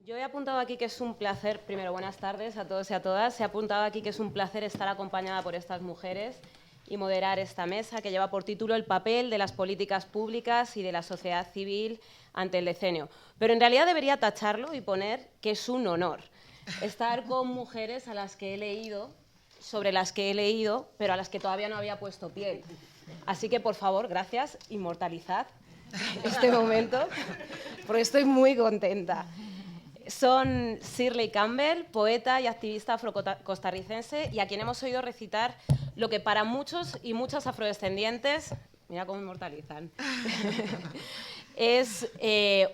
Yo he apuntado aquí que es un placer, primero, buenas tardes a todos y a todas. He apuntado aquí que es un placer estar acompañada por estas mujeres y moderar esta mesa que lleva por título El papel de las políticas públicas y de la sociedad civil ante el decenio. Pero en realidad debería tacharlo y poner que es un honor estar con mujeres a las que he leído, sobre las que he leído, pero a las que todavía no había puesto piel. Así que, por favor, gracias, inmortalizad este momento, porque estoy muy contenta. Son Shirley Campbell, poeta y activista afrocostarricense, y a quien hemos oído recitar lo que para muchos y muchas afrodescendientes, mira cómo inmortalizan, es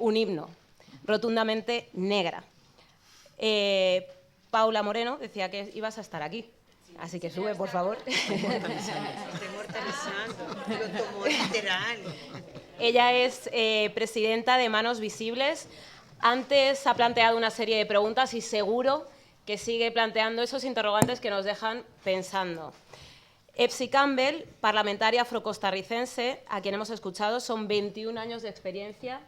un himno, rotundamente negra. Paula Moreno decía que ibas a estar aquí, así que sube, por favor. Está inmortalizando, lo tomó literal. Ella es presidenta de Manos Visibles. Antes ha planteado una serie de preguntas y seguro que sigue planteando esos interrogantes que nos dejan pensando. Epsi Campbell, parlamentaria afrocostarricense, a quien hemos escuchado, son 21 años de experiencia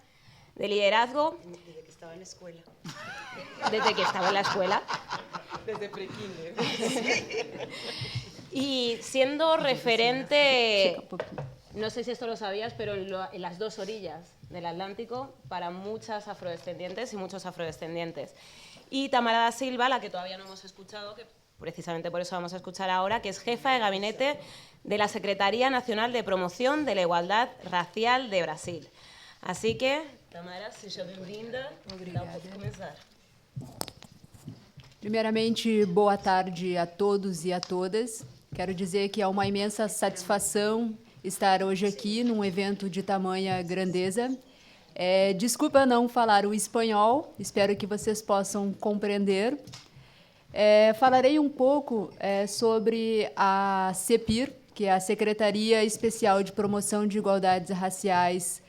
de liderazgo. Desde que estaba en la escuela. Desde que estaba en la escuela. Desde pre-kinder. Y siendo referente, no sé si esto lo sabías, pero en las dos orillas del Atlántico para muchas afrodescendientes y muchos afrodescendientes. Y Tamara da Silva, la que todavía no hemos escuchado, que precisamente por eso vamos a escuchar ahora, que es jefa de gabinete de la Secretaría Nacional de Promoción de la Igualdad Racial de Brasil. Así que, Tamara, seja bem-vinda. Pode começar. Primeiramente, boa tarde a todos e a todas. Quero dizer que é uma imensa satisfação estar hoje aqui num evento de tamanha grandeza. Desculpa não falar o espanhol, espero que vocês possam compreender. Falarei um pouco sobre a CEPIR, que é a Secretaria Especial de Promoção de Igualdades Raciais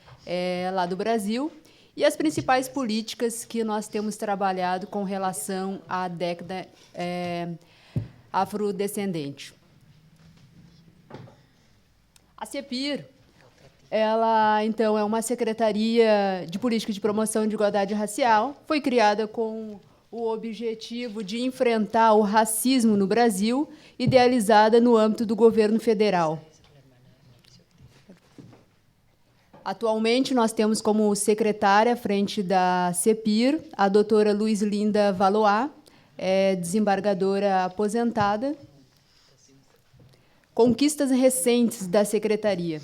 lá do Brasil, e as principais políticas que nós temos trabalhado com relação à década afrodescendente. A CEPIR, ela, então, é uma secretaria de política de promoção de igualdade racial, foi criada com o objetivo de enfrentar o racismo no Brasil, idealizada no âmbito do governo federal. Atualmente, nós temos como secretária à frente da CEPIR a doutora Luiz Linda Valois, desembargadora aposentada. Conquistas recentes da secretaria.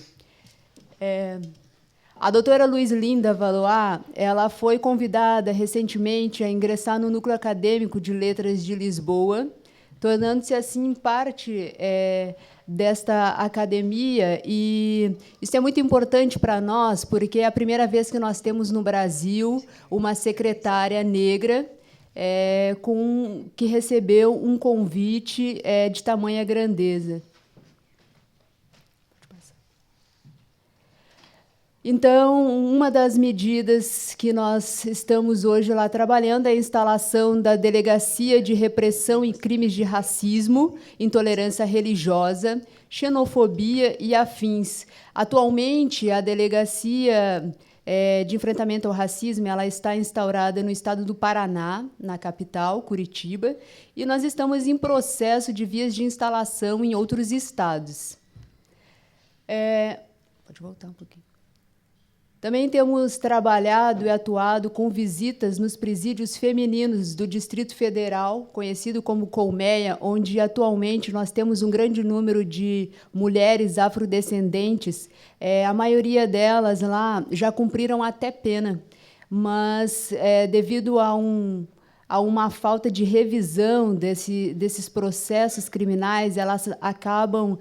A doutora Luiz Linda Valois, ela foi convidada recentemente a ingressar no Núcleo Acadêmico de Letras de Lisboa, tornando-se, assim, parte desta academia. E isso é muito importante para nós, porque é a primeira vez que nós temos no Brasil uma secretária negra que recebeu um convite de tamanha grandeza. Então, uma das medidas que nós estamos hoje lá trabalhando é a instalação da Delegacia de Repressão e Crimes de Racismo, Intolerância Religiosa, Xenofobia e afins. Atualmente, a Delegacia de Enfrentamento ao Racismo ela está instaurada no estado do Paraná, na capital, Curitiba, e nós estamos em processo de vias de instalação em outros estados. Pode voltar um pouquinho. Também temos trabalhado e atuado com visitas nos presídios femininos do Distrito Federal, conhecido como Colmeia, onde atualmente nós temos um grande número de mulheres afrodescendentes. A maioria delas lá já cumpriram até pena, mas devido a uma falta de revisão desses processos criminais, elas acabam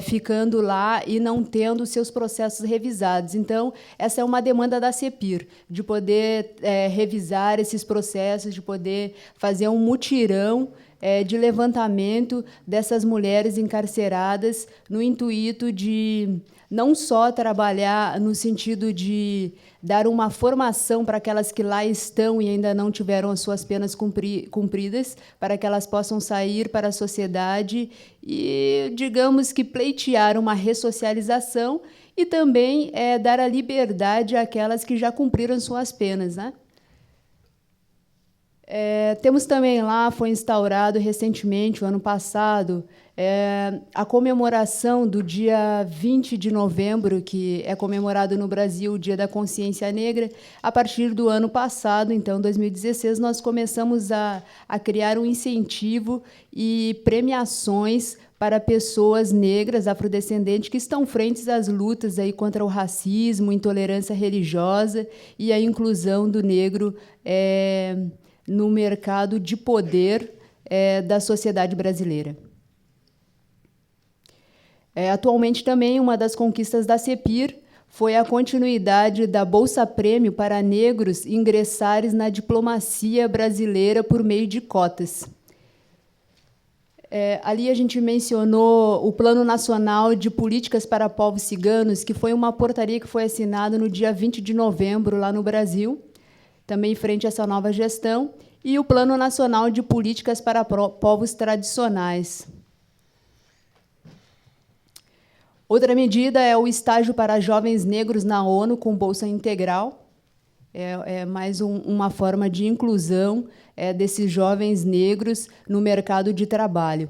ficando lá e não tendo seus processos revisados. Então, essa é uma demanda da CEPIR, de poder revisar esses processos, de poder fazer um mutirão de levantamento dessas mulheres encarceradas, no intuito de não só trabalhar no sentido de dar uma formação para aquelas que lá estão e ainda não tiveram as suas penas cumpridas, para que elas possam sair para a sociedade e, digamos que, pleitear uma ressocialização e também dar a liberdade àquelas que já cumpriram suas penas, né? Temos também lá, foi instaurado recentemente, o ano passado, a comemoração do dia 20 de novembro, que é comemorado no Brasil o Dia da Consciência Negra. A partir do ano passado, então, 2016, nós começamos a criar um incentivo e premiações para pessoas negras, afrodescendentes, que estão frentes às lutas aí contra o racismo, intolerância religiosa e a inclusão do negro no mercado de poder da sociedade brasileira. Atualmente, também, uma das conquistas da CEPIR foi a continuidade da Bolsa Prêmio para negros ingressarem na diplomacia brasileira por meio de cotas. Ali a gente mencionou o Plano Nacional de Políticas para Povos Ciganos, que foi uma portaria que foi assinada no dia 20 de novembro, lá no Brasil, também frente a essa nova gestão, e o Plano Nacional de Políticas para Povos Tradicionais. Outra medida é o estágio para jovens negros na ONU com bolsa integral. Mais uma forma de inclusão desses jovens negros no mercado de trabalho.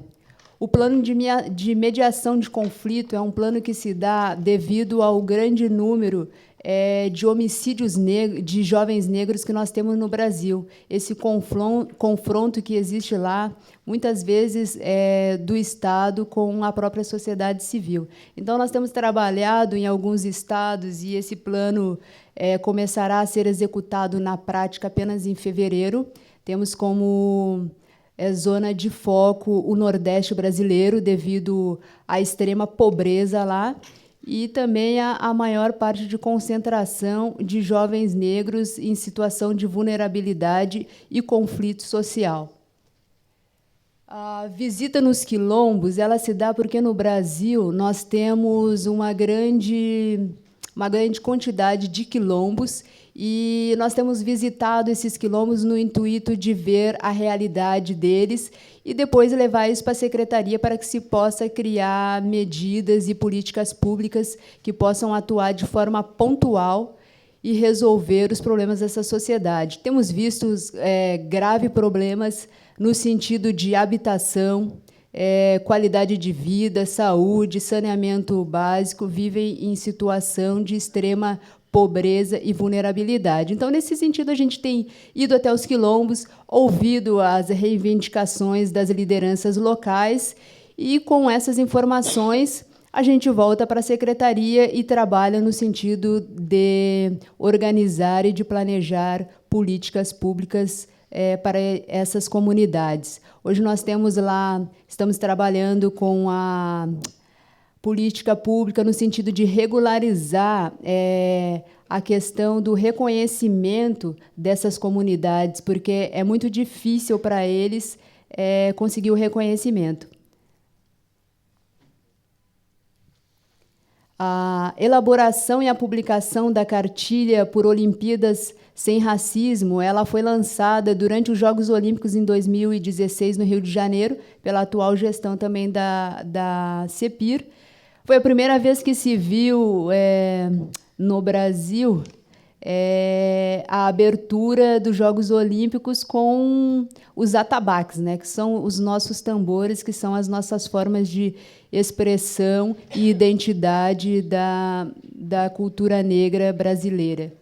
O plano de mediação de conflito é um plano que se dá devido ao grande número de homicídios de jovens negros que nós temos no Brasil. Esse confronto que existe lá, muitas vezes, do Estado com a própria sociedade civil. Então, nós temos trabalhado em alguns estados e esse plano começará a ser executado na prática apenas em fevereiro. Temos como zona de foco o Nordeste brasileiro, devido à extrema pobreza lá, e também a maior parte de concentração de jovens negros em situação de vulnerabilidade e conflito social. A visita nos quilombos ela se dá porque, no Brasil, nós temos uma grande quantidade de quilombos e nós temos visitado esses quilombos no intuito de ver a realidade deles e depois levar isso para a secretaria para que se possa criar medidas e políticas públicas que possam atuar de forma pontual e resolver os problemas dessa sociedade. Temos visto graves problemas no sentido de habitação, qualidade de vida, saúde, saneamento básico, vivem em situação de extrema pobreza e vulnerabilidade. Então, nesse sentido, a gente tem ido até os quilombos, ouvido as reivindicações das lideranças locais, e, com essas informações, a gente volta para a secretaria e trabalha no sentido de organizar e de planejar políticas públicas para essas comunidades. Hoje nós temos lá, estamos trabalhando com a política pública no sentido de regularizar a questão do reconhecimento dessas comunidades, porque é muito difícil para eles conseguir o reconhecimento. A elaboração e a publicação da cartilha por Olimpíadas Sem Racismo, ela foi lançada durante os Jogos Olímpicos em 2016, no Rio de Janeiro, pela atual gestão também da CEPIR. Foi a primeira vez que se viu no Brasil a abertura dos Jogos Olímpicos com os atabaques, né, que são os nossos tambores, que são as nossas formas de expressão e identidade da cultura negra brasileira.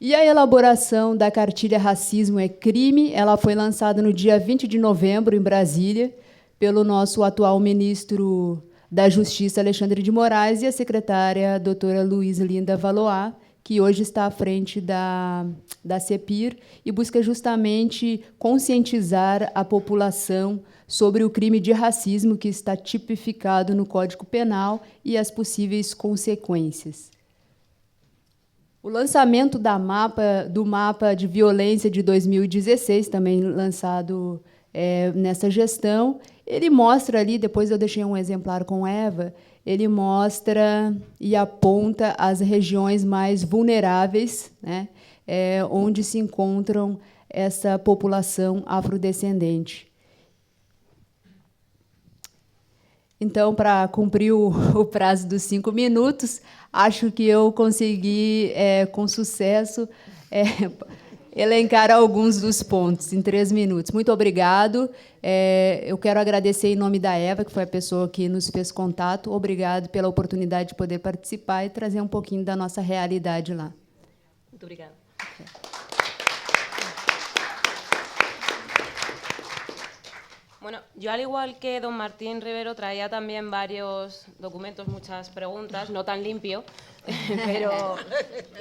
E a elaboração da cartilha Racismo é Crime, ela foi lançada no dia 20 de novembro, em Brasília, pelo nosso atual ministro da Justiça, Alexandre de Moraes, e a secretária, doutora Luiz Linda Valois, que hoje está à frente da CEPIR e busca justamente conscientizar a população sobre o crime de racismo que está tipificado no Código Penal e as possíveis consequências. O lançamento do mapa de violência de 2016, também lançado nessa gestão, ele mostra ali, depois eu deixei um exemplar com Eva, ele mostra e aponta as regiões mais vulneráveis, né, onde se encontram essa população afrodescendente. Então, para cumprir o prazo dos 5 minutos, acho que eu consegui, com sucesso, elencar alguns dos pontos em 3 minutos. Muito obrigado. Eu quero agradecer em nome da Eva, que foi a pessoa que nos fez contato. Obrigado pela oportunidade de poder participar e trazer um pouquinho da nossa realidade lá. Muito obrigada. Bueno, yo al igual que don Martín Rivero traía también varios documentos, muchas preguntas, no tan limpio, pero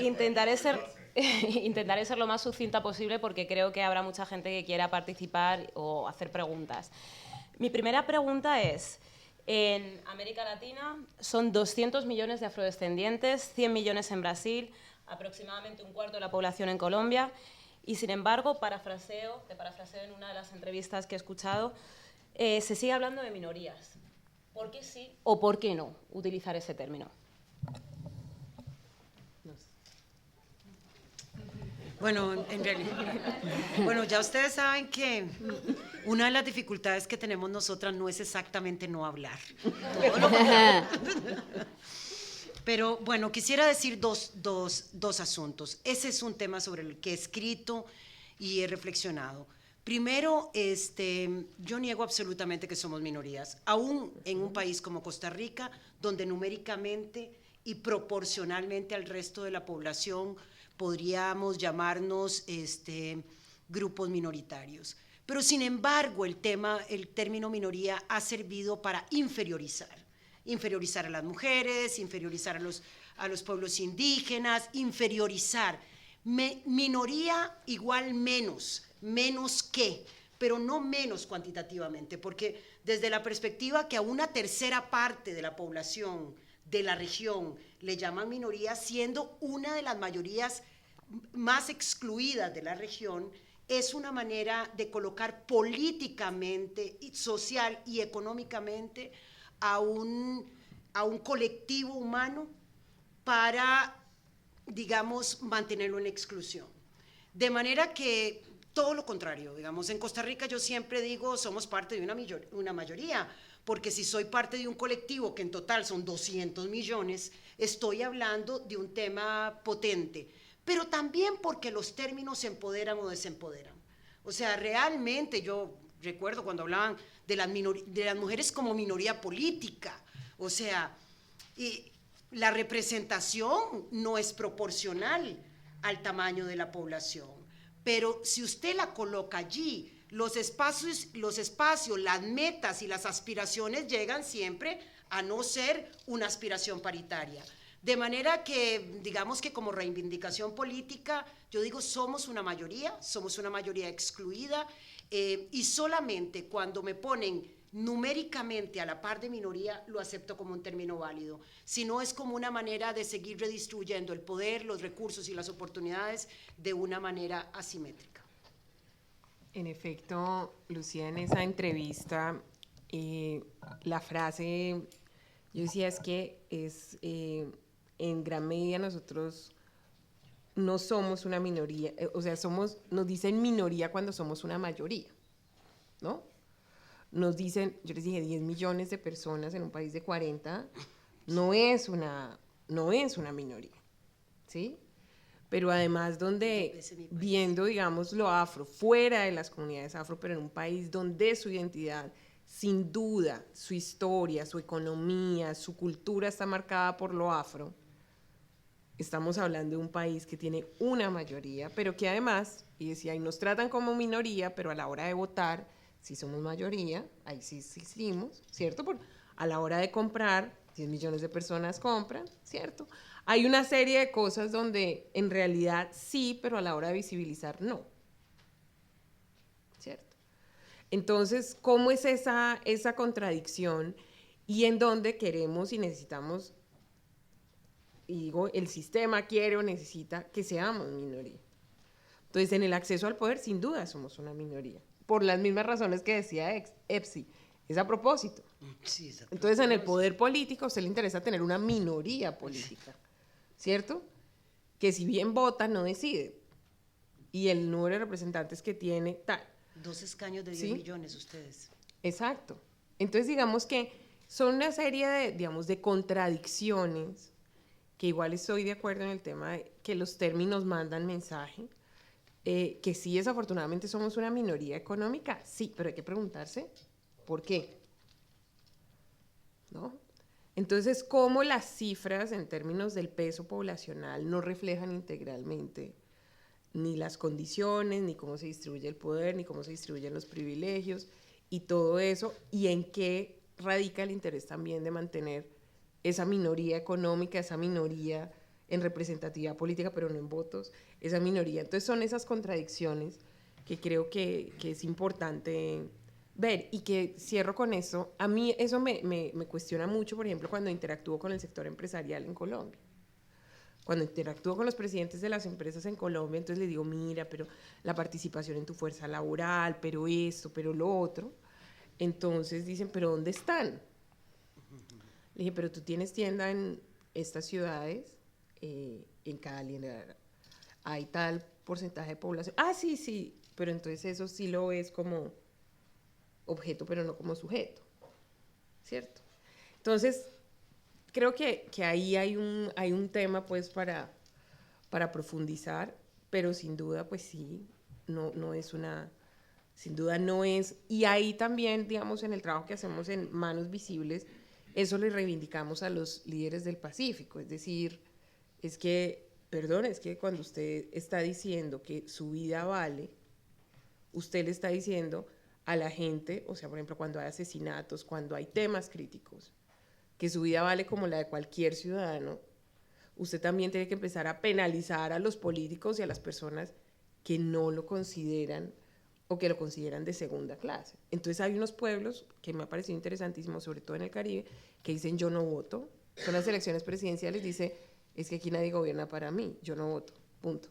intentaré ser lo más sucinta posible porque creo que habrá mucha gente que quiera participar o hacer preguntas. Mi primera pregunta es, en América Latina son 200 millones de afrodescendientes, 100 millones en Brasil, aproximadamente un cuarto de la población en Colombia, y sin embargo, parafraseo en una de las entrevistas que he escuchado, se sigue hablando de minorías. ¿Por qué sí o por qué no utilizar ese término? Bueno, en realidad, bueno, ya ustedes saben que una de las dificultades que tenemos nosotras no es exactamente no hablar. Pero bueno, quisiera decir dos asuntos. Ese es un tema sobre el que he escrito y he reflexionado. Primero, yo niego absolutamente que somos minorías, aún en un país como Costa Rica, donde numéricamente y proporcionalmente al resto de la población podríamos llamarnos grupos minoritarios. Pero sin embargo, el término minoría ha servido para inferiorizar a las mujeres, inferiorizar a los pueblos indígenas, inferiorizar. Minoría igual menos que, pero no menos cuantitativamente, porque desde la perspectiva que a una tercera parte de la población de la región le llaman minoría, siendo una de las mayorías más excluidas de la región, es una manera de colocar políticamente, social y económicamente a un colectivo humano para, digamos, mantenerlo en exclusión. De manera que todo lo contrario, digamos, en Costa Rica yo siempre digo somos parte de una mayoría, porque si soy parte de un colectivo que en total son 200 millones, estoy hablando de un tema potente, pero también porque los términos empoderan o desempoderan. O sea, realmente yo recuerdo cuando hablaban de las mujeres como minoría política, o sea, la representación no es proporcional al tamaño de la población, pero si usted la coloca allí, los espacios, las metas y las aspiraciones llegan siempre a no ser una aspiración paritaria. De manera que, digamos que como reivindicación política, yo digo somos una mayoría excluida, y solamente cuando me ponen numéricamente a la par de minoría lo acepto como un término válido. Si no, es como una manera de seguir redistribuyendo el poder, los recursos y las oportunidades de una manera asimétrica. En efecto, Lucía, en esa entrevista, la frase, yo decía, es que en gran medida nosotros no somos una minoría, o sea, nos dicen minoría cuando somos una mayoría, ¿no? Nos dicen, yo les dije, 10 millones de personas en un país de 40, no es una minoría, ¿sí? Pero además viendo, digamos, lo afro, fuera de las comunidades afro, pero en un país donde su identidad, sin duda, su historia, su economía, su cultura está marcada por lo afro, estamos hablando de un país que tiene una mayoría, pero que además, y decía, ahí nos tratan como minoría, pero a la hora de votar, si somos mayoría, ahí sí existimos, ¿cierto? A la hora de comprar, 10 millones de personas compran, ¿cierto? Hay una serie de cosas donde en realidad sí, pero a la hora de visibilizar no, ¿cierto? Entonces, ¿cómo es esa contradicción y en dónde queremos y necesitamos, y digo, el sistema quiere o necesita que seamos minoría? Entonces, en el acceso al poder, sin duda, somos una minoría, por las mismas razones que decía Epsi, es a propósito. Sí, es a propósito. Entonces, en el poder político, a usted le interesa tener una minoría política, ¿cierto? Que si bien vota, no decide. Y el número de representantes que tiene, tal. 2 escaños de 10 ¿sí? millones ustedes. Exacto. Entonces, digamos que son una serie de contradicciones, que igual estoy de acuerdo en el tema de que los términos mandan mensaje, que sí, desafortunadamente somos una minoría económica, sí, pero hay que preguntarse por qué, ¿no? Entonces, ¿cómo las cifras en términos del peso poblacional no reflejan integralmente ni las condiciones, ni cómo se distribuye el poder, ni cómo se distribuyen los privilegios y todo eso, y en qué radica el interés también de mantener esa minoría económica, esa minoría en representatividad política, pero no en votos, esa minoría? Entonces son esas contradicciones que creo que es importante ver, y que cierro con eso. A mí eso me cuestiona mucho, por ejemplo, cuando interactúo con el sector empresarial en Colombia. Cuando interactúo con los presidentes de las empresas en Colombia, entonces les digo, mira, pero la participación en tu fuerza laboral, pero esto, pero lo otro. Entonces dicen, pero ¿dónde están? Le dije, pero tú tienes tienda en estas ciudades, en Cali, hay tal porcentaje de población. Ah, sí, sí, pero entonces eso sí lo ves como objeto, pero no como sujeto, ¿cierto? Entonces, creo que ahí hay un tema pues para profundizar, pero sin duda pues sí, no es una, sin duda no es, y ahí también, digamos, en el trabajo que hacemos en Manos Visibles, eso le reivindicamos a los líderes del Pacífico, es decir, es que, perdón, es que cuando usted está diciendo que su vida vale, usted le está diciendo a la gente, o sea, por ejemplo, cuando hay asesinatos, cuando hay temas críticos, que su vida vale como la de cualquier ciudadano, usted también tiene que empezar a penalizar a los políticos y a las personas que no lo consideran o que lo consideran de segunda clase. Entonces hay unos pueblos que me ha parecido interesantísimo, sobre todo en el Caribe, que dicen yo no voto. Son las elecciones presidenciales, dice, es que aquí nadie gobierna para mí, yo no voto, punto.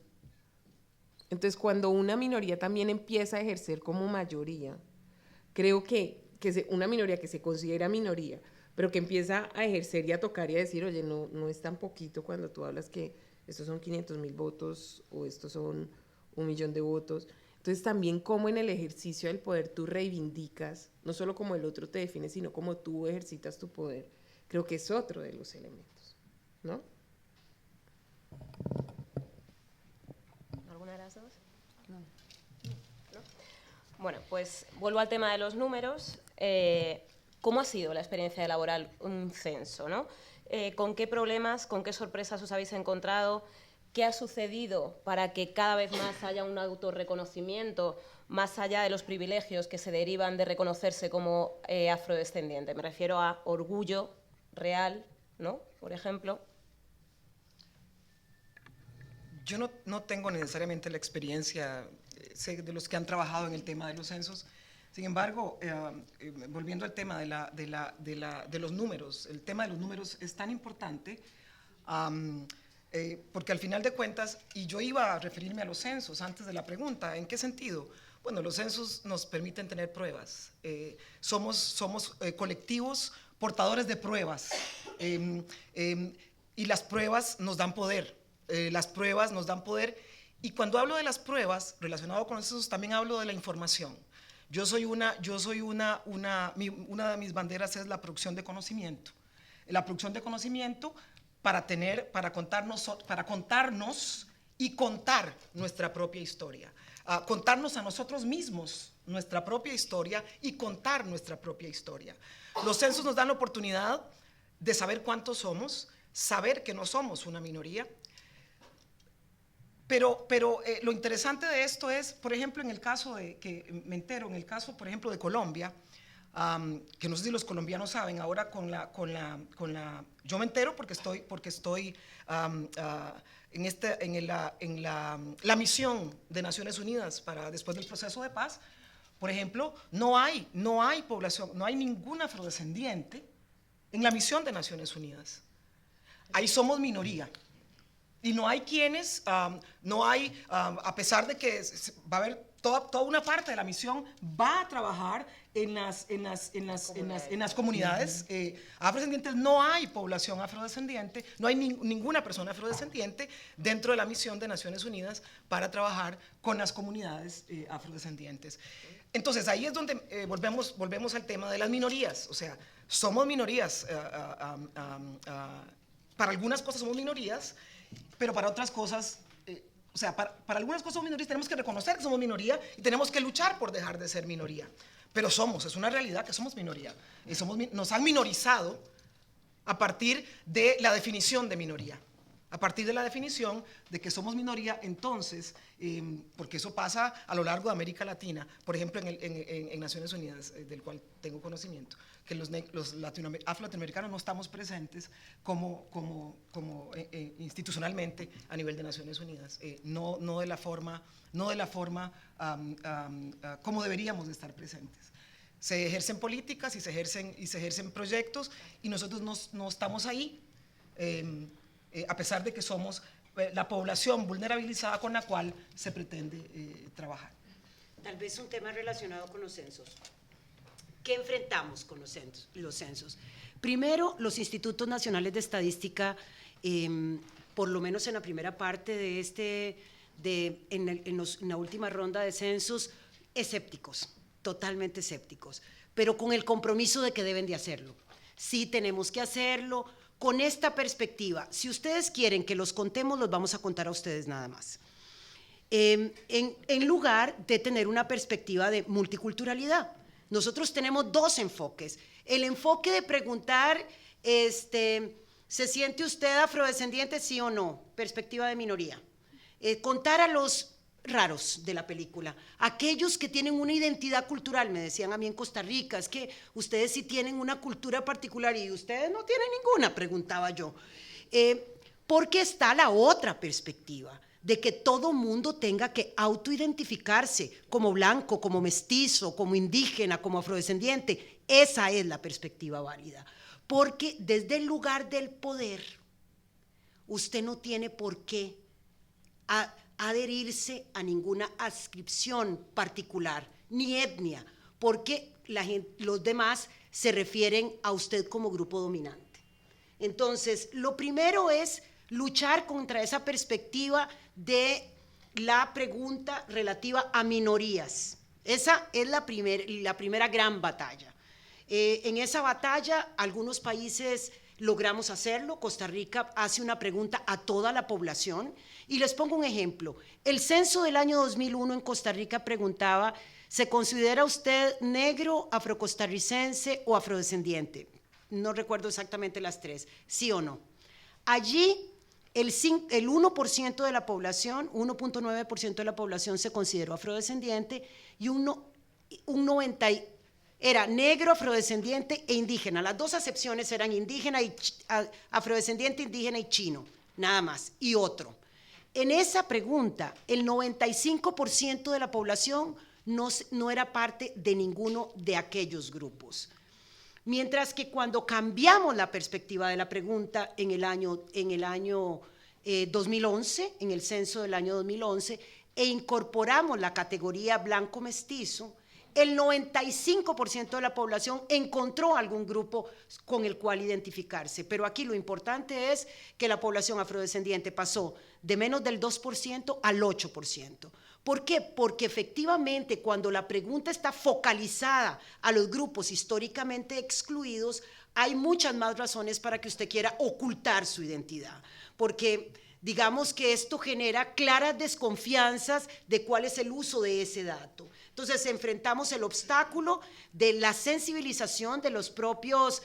Entonces, cuando una minoría también empieza a ejercer como mayoría, creo que una minoría que se considera minoría, pero que empieza a ejercer y a tocar y a decir, oye, no es tan poquito cuando tú hablas que estos son 500,000 votos o estos son 1,000,000 de votos. Entonces, también como en el ejercicio del poder tú reivindicas, no solo como el otro te define, sino como tú ejercitas tu poder, creo que es otro de los elementos, ¿no? ¿Alguna de las dos? No. Bueno, pues vuelvo al tema de los números. ¿Cómo ha sido la experiencia de elaborar un censo, ¿no? ¿Con qué problemas, con qué sorpresas os habéis encontrado? ¿Qué ha sucedido para que cada vez más haya un autorreconocimiento, más allá de los privilegios que se derivan de reconocerse como afrodescendiente? Me refiero a orgullo real, ¿no? Por ejemplo. Yo no tengo necesariamente la experiencia, sé de los que han trabajado en el tema de los censos. Sin embargo, volviendo al tema de los números, el tema de los números es tan importante porque al final de cuentas, y yo iba a referirme a los censos antes de la pregunta, ¿en qué sentido? Bueno, los censos nos permiten tener pruebas. Somos colectivos portadores de pruebas y las pruebas nos dan poder. Las pruebas nos dan poder, y cuando hablo de las pruebas relacionado con eso también hablo de la información. Una de mis banderas es la producción de conocimiento. La producción de conocimiento para contarnos y contar nuestra propia historia. Contarnos a nosotros mismos nuestra propia historia y contar nuestra propia historia. Los censos nos dan la oportunidad de saber cuántos somos, saber que no somos una minoría. Pero lo interesante de esto es, por ejemplo, en el caso por ejemplo, de Colombia, que no sé si los colombianos saben, ahora yo me entero porque estoy en la misión de Naciones Unidas para después del proceso de paz. Por ejemplo, no hay población, no hay ningún afrodescendiente en la misión de Naciones Unidas. Ahí somos minoría. Y no hay quienes, a pesar de que va a haber toda una parte de la misión, va a trabajar en las comunidades afrodescendientes. No hay población afrodescendiente, no hay ninguna persona afrodescendiente dentro de la misión de Naciones Unidas para trabajar con las comunidades afrodescendientes. Entonces ahí es donde volvemos al tema de las minorías. O sea, somos minorías, para algunas cosas somos minorías, pero para otras cosas O sea, para algunas cosas somos minorías, tenemos que reconocer que somos minoría y tenemos que luchar por dejar de ser minoría. Pero es una realidad que somos minoría. Nos han minorizado a partir de la definición de minoría. A partir de la definición de que somos minoría, entonces, porque eso pasa a lo largo de América Latina, por ejemplo, en Naciones Unidas, del cual tengo conocimiento, que los afro-latinoamericanos no estamos presentes institucionalmente a nivel de Naciones Unidas, no de la forma como deberíamos de estar presentes. Se ejercen políticas y se ejercen proyectos y nosotros no estamos ahí, a pesar de que somos la población vulnerabilizada con la cual se pretende trabajar. Tal vez un tema relacionado con los censos. ¿Qué enfrentamos con los censos? Primero, los institutos nacionales de estadística, por lo menos en la primera parte en la última ronda de censos, escépticos, totalmente escépticos, pero con el compromiso de que deben de hacerlo. Sí tenemos que hacerlo con esta perspectiva. Si ustedes quieren que los contemos, los vamos a contar a ustedes nada más. En lugar de tener una perspectiva de multiculturalidad. Nosotros tenemos dos enfoques. El enfoque de preguntar, ¿se siente usted afrodescendiente, sí o no? Perspectiva de minoría. Contar a los raros de la película, aquellos que tienen una identidad cultural, me decían a mí en Costa Rica, es que ustedes sí tienen una cultura particular y ustedes no tienen ninguna, preguntaba yo. Porque está la otra perspectiva, de que todo mundo tenga que autoidentificarse como blanco, como mestizo, como indígena, como afrodescendiente. Esa es la perspectiva válida, porque desde el lugar del poder, usted no tiene por qué adherirse a ninguna adscripción particular, ni etnia, porque los demás se refieren a usted como grupo dominante. Entonces, lo primero es luchar contra esa perspectiva de la pregunta relativa a minorías. Esa es la primera gran batalla. En esa batalla, algunos países logramos hacerlo. Costa Rica hace una pregunta a toda la población. Y les pongo un ejemplo. El censo del año 2001 en Costa Rica preguntaba, ¿se considera usted negro, afrocostarricense o afrodescendiente? No recuerdo exactamente las tres, ¿sí o no? Allí el 1% de la población, 1.9% de la población se consideró afrodescendiente y era negro, afrodescendiente e indígena. Las dos acepciones eran afrodescendiente, indígena y chino, nada más, y otro. En esa pregunta, el 95% de la población no era parte de ninguno de aquellos grupos. Mientras que cuando cambiamos la perspectiva de la pregunta en el año 2011, en el censo del año 2011, e incorporamos la categoría blanco mestizo, el 95% de la población encontró algún grupo con el cual identificarse. Pero aquí lo importante es que la población afrodescendiente pasó de menos del 2% al 8%. ¿Por qué? Porque efectivamente cuando la pregunta está focalizada a los grupos históricamente excluidos, hay muchas más razones para que usted quiera ocultar su identidad. Porque digamos que esto genera claras desconfianzas de cuál es el uso de ese dato. Entonces enfrentamos el obstáculo de la sensibilización de los propios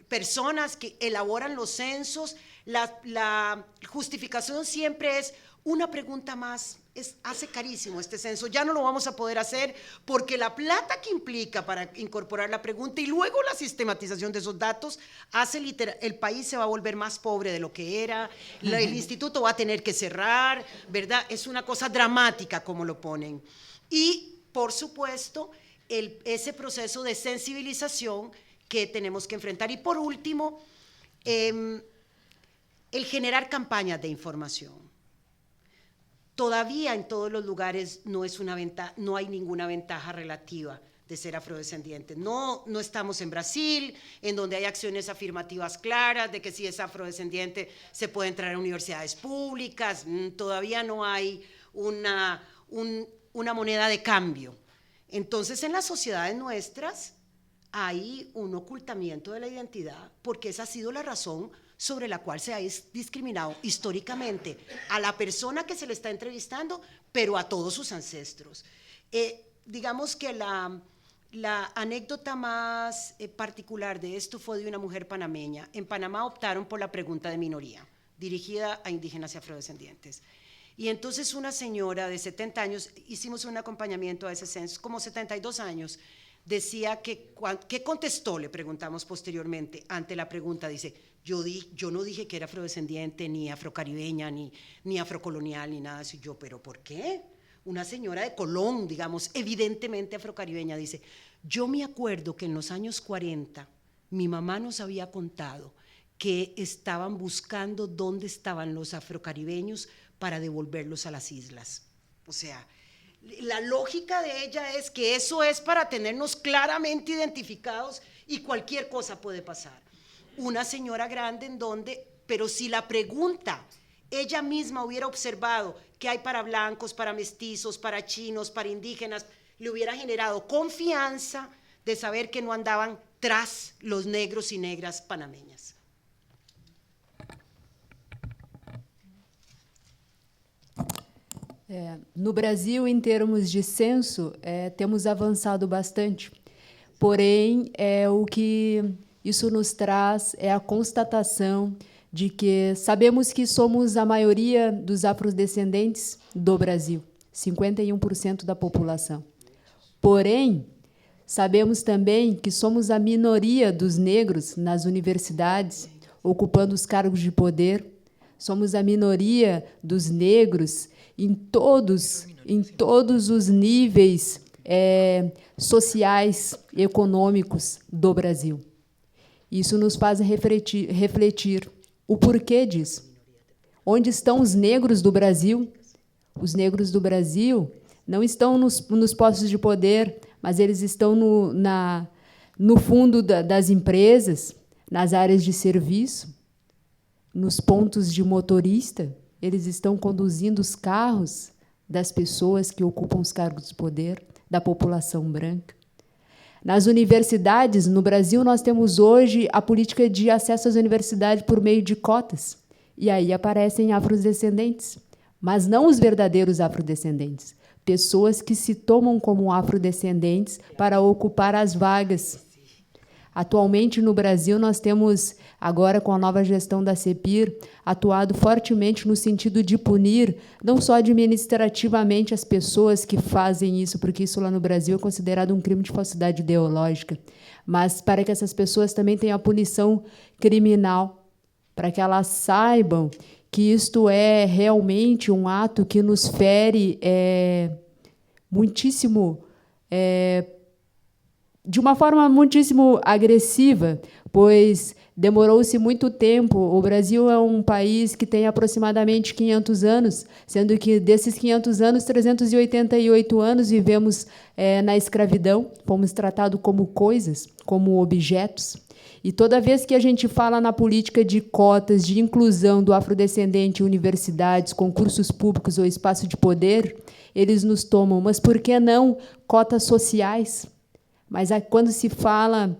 personas que elaboran los censos. La justificación siempre es una pregunta más. Hace carísimo este censo, ya no lo vamos a poder hacer porque la plata que implica para incorporar la pregunta y luego la sistematización de esos datos el país se va a volver más pobre de lo que era, el instituto va a tener que cerrar, ¿verdad? Es una cosa dramática como lo ponen. Y, por supuesto, ese proceso de sensibilización que tenemos que enfrentar. Y, por último, el generar campañas de información. Todavía en todos los lugares no hay ninguna ventaja relativa de ser afrodescendiente. No estamos en Brasil, en donde hay acciones afirmativas claras de que si es afrodescendiente se puede entrar a universidades públicas. Todavía no hay una moneda de cambio. Entonces, en las sociedades nuestras hay un ocultamiento de la identidad porque esa ha sido la razón sobre la cual se ha discriminado históricamente a la persona que se le está entrevistando, pero a todos sus ancestros. Digamos que la anécdota más particular de esto fue de una mujer panameña. En Panamá optaron por la pregunta de minoría, dirigida a indígenas y afrodescendientes. Y entonces una señora de 70 años, hicimos un acompañamiento a ese censo, como 72 años, decía que, ¿qué contestó? Le preguntamos posteriormente, ante la pregunta, dice, yo no dije que era afrodescendiente, ni afrocaribeña, ni afrocolonial, ni nada así. Yo, ¿pero por qué? Una señora de Colón, digamos, evidentemente afrocaribeña, dice, yo me acuerdo que en los años 40 mi mamá nos había contado que estaban buscando dónde estaban los afrocaribeños para devolverlos a las islas. O sea, la lógica de ella es que eso es para tenernos claramente identificados y cualquier cosa puede pasar. Una señora grande en donde, pero si la pregunta ella misma hubiera observado qué hay para blancos, para mestizos, para chinos, para indígenas, le hubiera generado confianza de saber que no andaban tras los negros y negras panameñas. No Brasil, em termos de censo, temos avançado bastante. Porém, o que isso nos traz é a constatação de que sabemos que somos a maioria dos afrodescendentes do Brasil, 51% da população. Porém, sabemos também que somos a minoria dos negros nas universidades, ocupando os cargos de poder. Somos a minoria dos negros em todos os níveis sociais e econômicos do Brasil. Isso nos faz refletir o porquê disso. Onde estão os negros do Brasil? Os negros do Brasil não estão nos postos de poder, mas eles estão no fundo das empresas, nas áreas de serviço, nos pontos de motorista. Eles estão conduzindo os carros das pessoas que ocupam os cargos de poder, da população branca. Nas universidades, no Brasil, nós temos hoje a política de acesso às universidades por meio de cotas. E aí aparecem afrodescendentes, mas não os verdadeiros afrodescendentes. Pessoas que se tomam como afrodescendentes para ocupar as vagas. Atualmente, no Brasil, nós temos, agora com a nova gestão da CEPIR, atuado fortemente no sentido de punir, não só administrativamente as pessoas que fazem isso, porque isso lá no Brasil é considerado um crime de falsidade ideológica, mas para que essas pessoas também tenham a punição criminal, para que elas saibam que isto é realmente um ato que nos fere muitíssimo, de uma forma muitíssimo agressiva, pois demorou-se muito tempo. O Brasil é um país que tem aproximadamente 500 anos, sendo que desses 500 anos, 388 anos vivemos na escravidão, fomos tratados como coisas, como objetos. E toda vez que a gente fala na política de cotas, de inclusão do afrodescendente em universidades, concursos públicos ou espaço de poder, eles nos tomam. Mas por que não cotas sociais? Mas quando se fala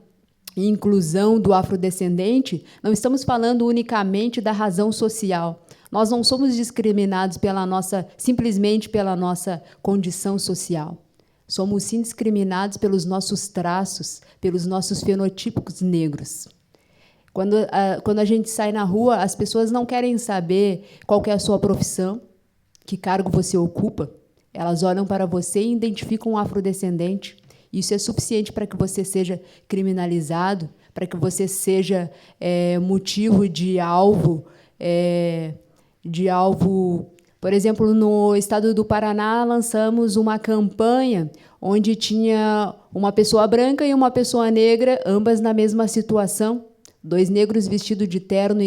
em inclusão do afrodescendente, não estamos falando unicamente da razão social. Nós não somos discriminados simplesmente pela nossa condição social. Somos, sim, discriminados pelos nossos traços, pelos nossos fenotipos negros. Quando a gente sai na rua, as pessoas não querem saber qual que é a sua profissão, que cargo você ocupa. Elas olham para você e identificam um afrodescendente. Isso é suficiente para que você seja criminalizado, para que você seja motivo de alvo. Por exemplo, no estado do Paraná, lançamos uma campanha onde tinha uma pessoa branca e uma pessoa negra, ambas na mesma situação. Dois negros vestidos de terno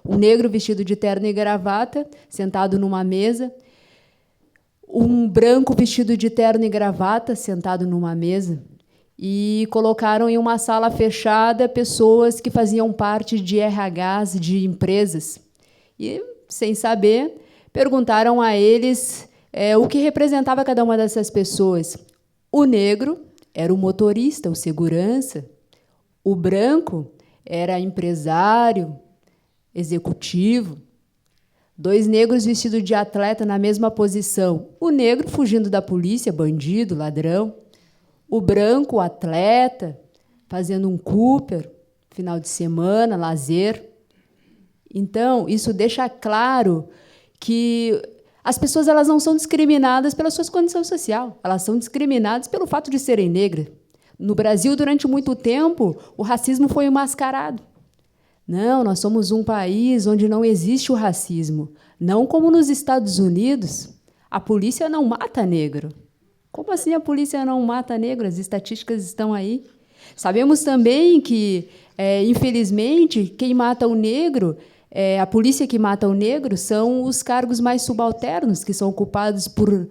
um negro vestido de terno e gravata, sentado numa mesa. Um branco vestido de terno e gravata, sentado numa mesa, e colocaram em uma sala fechada pessoas que faziam parte de RHs de empresas. E, sem saber, perguntaram a eles o que representava cada uma dessas pessoas. O negro era o motorista, o segurança. O branco era empresário, executivo. 2 negros vestidos de atleta na mesma posição. O negro fugindo da polícia, bandido, ladrão. O branco, o atleta, fazendo um Cooper, final de semana, lazer. Então, isso deixa claro que as pessoas elas não são discriminadas pela sua condição social, elas são discriminadas pelo fato de serem negras. No Brasil, durante muito tempo, o racismo foi mascarado. Não, nós somos um país onde não existe o racismo. Não como nos Estados Unidos. A polícia não mata negro. Como assim a polícia não mata negro? As estatísticas estão aí. Sabemos também que, infelizmente, quem mata o negro, a polícia que mata o negro, são os cargos mais subalternos, que são ocupados por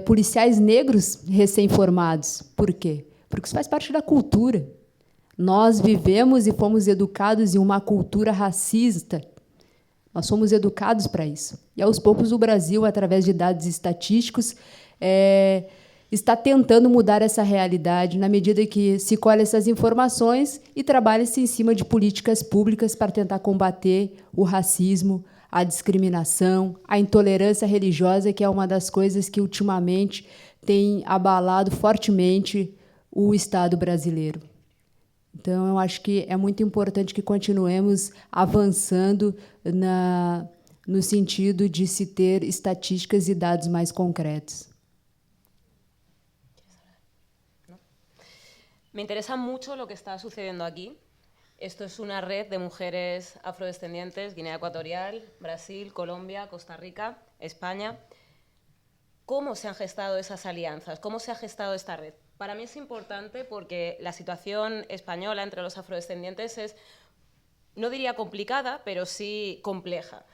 policiais negros recém-formados. Por quê? Porque isso faz parte da cultura. Nós vivemos e fomos educados em uma cultura racista. Nós somos educados para isso. E, aos poucos, o Brasil, através de dados estatísticos, está tentando mudar essa realidade, na medida que se colhe essas informações e trabalha-se em cima de políticas públicas para tentar combater o racismo, a discriminação, a intolerância religiosa, que é uma das coisas que, ultimamente, tem abalado fortemente o Estado brasileiro. Então, eu acho que é muito importante que continuemos avançando no sentido de se ter estatísticas e dados mais concretos. Me interesa mucho lo que está sucediendo aquí. Esto es una red de mujeres afrodescendientes, Guinea Ecuatorial, Brasil, Colombia, Costa Rica, España. ¿Cómo se han gestado esas alianzas? ¿Cómo se ha gestado esta red? Para mí es importante porque la situación española entre los afrodescendientes es, no diría complicada, pero sí compleja,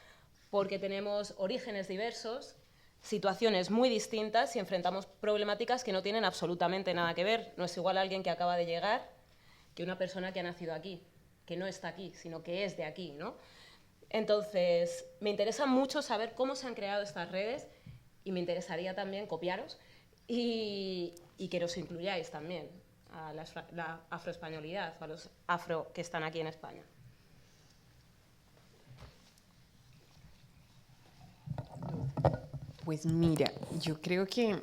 porque tenemos orígenes diversos, situaciones muy distintas y enfrentamos problemáticas que no tienen absolutamente nada que ver. No es igual alguien que acaba de llegar que una persona que ha nacido aquí, que no está aquí, sino que es de aquí, ¿no? Entonces, me interesa mucho saber cómo se han creado estas redes y me interesaría también copiaros y que nos incluyáis también a la afroespañolidad, a los afro que están aquí en España. Pues mira, yo creo que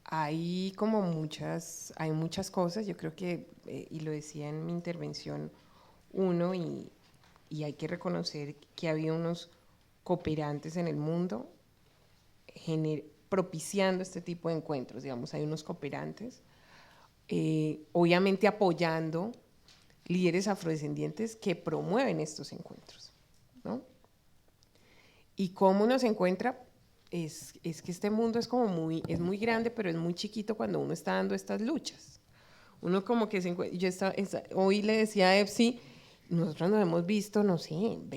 hay muchas cosas, yo creo que, y lo decía en mi intervención uno, y hay que reconocer que había unos cooperantes en el mundo propiciando este tipo de encuentros, digamos, hay unos cooperantes, obviamente apoyando líderes afrodescendientes que promueven estos encuentros, ¿no? ¿Y cómo nos encuentra? Es que este mundo es muy grande, pero es muy chiquito cuando uno está dando estas luchas. Uno como que se encuentra, hoy le decía a Epsi, nosotros nos hemos visto, no sé, en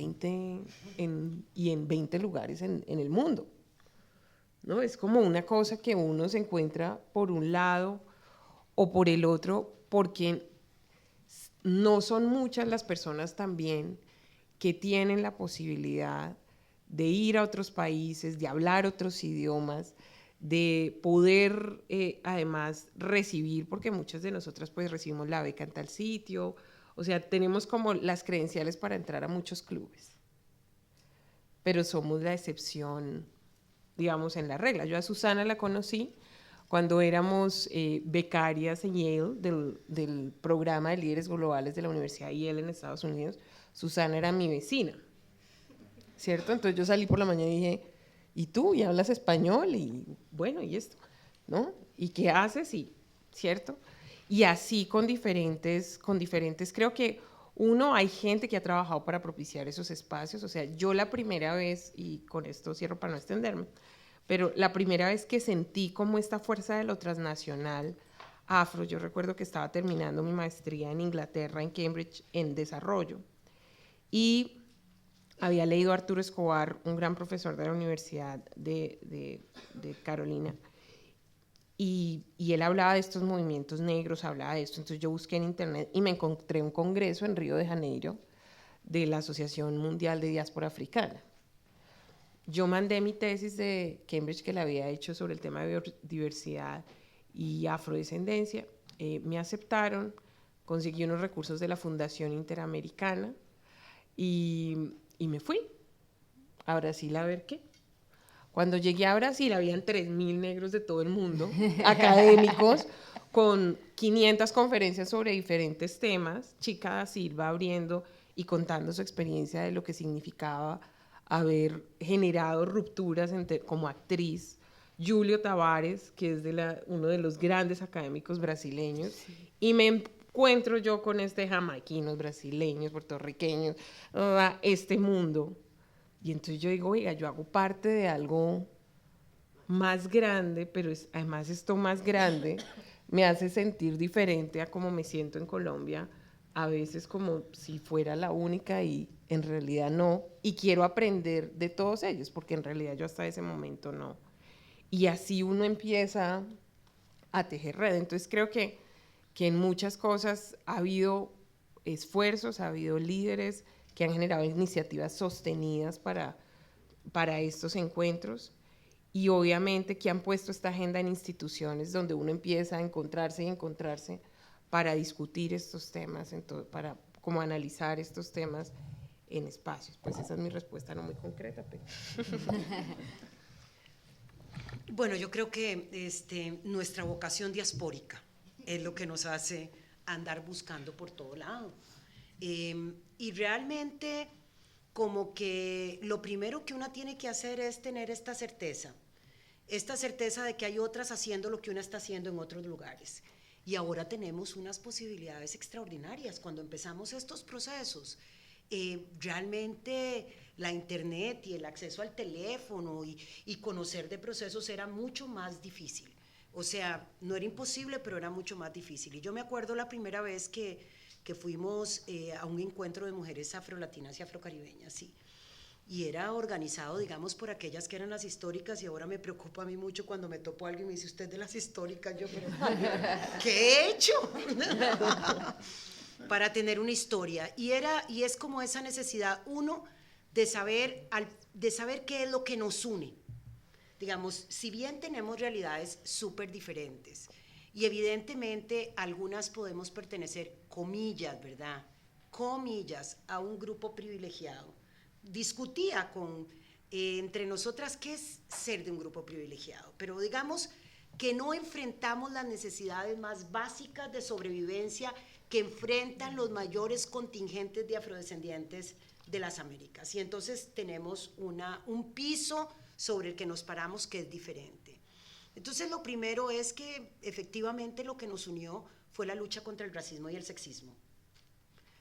20 lugares en el mundo, ¿no? Es como una cosa que uno se encuentra por un lado o por el otro, porque no son muchas las personas también que tienen la posibilidad de ir a otros países, de hablar otros idiomas, de poder además recibir, porque muchas de nosotras pues recibimos la beca en tal sitio, o sea, tenemos como las credenciales para entrar a muchos clubes, pero somos la excepción, digamos, en la regla. Yo a Susana la conocí cuando éramos becarias en Yale del programa de líderes globales de la Universidad de Yale en Estados Unidos. Susana era mi vecina, ¿cierto? Entonces yo salí por la mañana y dije, ¿y tú? ¿Y hablas español? Y bueno, ¿y esto? ¿No? ¿Y qué haces? Y, ¿cierto? Y así con diferentes, creo que hay gente que ha trabajado para propiciar esos espacios, o sea, yo la primera vez, y con esto cierro para no extenderme, pero la primera vez que sentí como esta fuerza de lo transnacional afro, yo recuerdo que estaba terminando mi maestría en Inglaterra, en Cambridge, en desarrollo, y había leído a Arturo Escobar, un gran profesor de la Universidad de Carolina, y él hablaba de estos movimientos negros, hablaba de esto, entonces yo busqué en internet y me encontré un congreso en Río de Janeiro de la Asociación Mundial de Diáspora Africana. Yo mandé mi tesis de Cambridge que la había hecho sobre el tema de biodiversidad y afrodescendencia, me aceptaron, conseguí unos recursos de la Fundación Interamericana, y me fui a Brasil a ver qué. Cuando llegué a Brasil habían 3.000 negros de todo el mundo, académicos, con 500 conferencias sobre diferentes temas, Chica da Silva abriendo y contando su experiencia de lo que significaba haber generado rupturas como actriz, Julio Tavares, que es uno de los grandes académicos brasileños, y me encuentro yo con jamaiquinos, brasileños, puertorriqueños, este mundo. Y entonces yo digo, oiga, yo hago parte de algo más grande, pero además esto más grande me hace sentir diferente a cómo me siento en Colombia, a veces como si fuera la única y en realidad no, y quiero aprender de todos ellos, porque en realidad yo hasta ese momento no. Y así uno empieza a tejer red. Entonces creo que en muchas cosas ha habido esfuerzos, ha habido líderes que han generado iniciativas sostenidas para estos encuentros, y obviamente que han puesto esta agenda en instituciones donde uno empieza a encontrarse y encontrarse para discutir estos temas, para como analizar estos temas en espacios. Pues esa es mi respuesta, no muy concreta, pero... Bueno, yo creo que nuestra vocación diaspórica es lo que nos hace andar buscando por todo lado. Y realmente como que lo primero que una tiene que hacer es tener esta certeza de que hay otras haciendo lo que una está haciendo en otros lugares. Y ahora tenemos unas posibilidades extraordinarias cuando empezamos estos procesos. Realmente la internet y el acceso al teléfono y conocer de procesos era mucho más difícil. O sea, no era imposible, pero era mucho más difícil. Y yo me acuerdo la primera vez que fuimos a un encuentro de mujeres afrolatinas y afrocaribeñas, sí. Y era organizado, digamos, por aquellas que eran las históricas, y ahora me preocupa a mí mucho cuando me topo a alguien y me dice, usted de las históricas, yo, pero ¿qué he hecho? Para tener una historia. Y es como esa necesidad, uno, de saber qué es lo que nos une. Digamos, si bien tenemos realidades súper diferentes, y evidentemente algunas podemos pertenecer, comillas, ¿verdad? Comillas, a un grupo privilegiado. Discutía entre nosotras qué es ser de un grupo privilegiado, pero digamos que no enfrentamos las necesidades más básicas de sobrevivencia que enfrentan los mayores contingentes de afrodescendientes de las Américas. Y entonces tenemos un piso sobre el que nos paramos que es diferente. Entonces lo primero es que efectivamente lo que nos unió fue la lucha contra el racismo y el sexismo.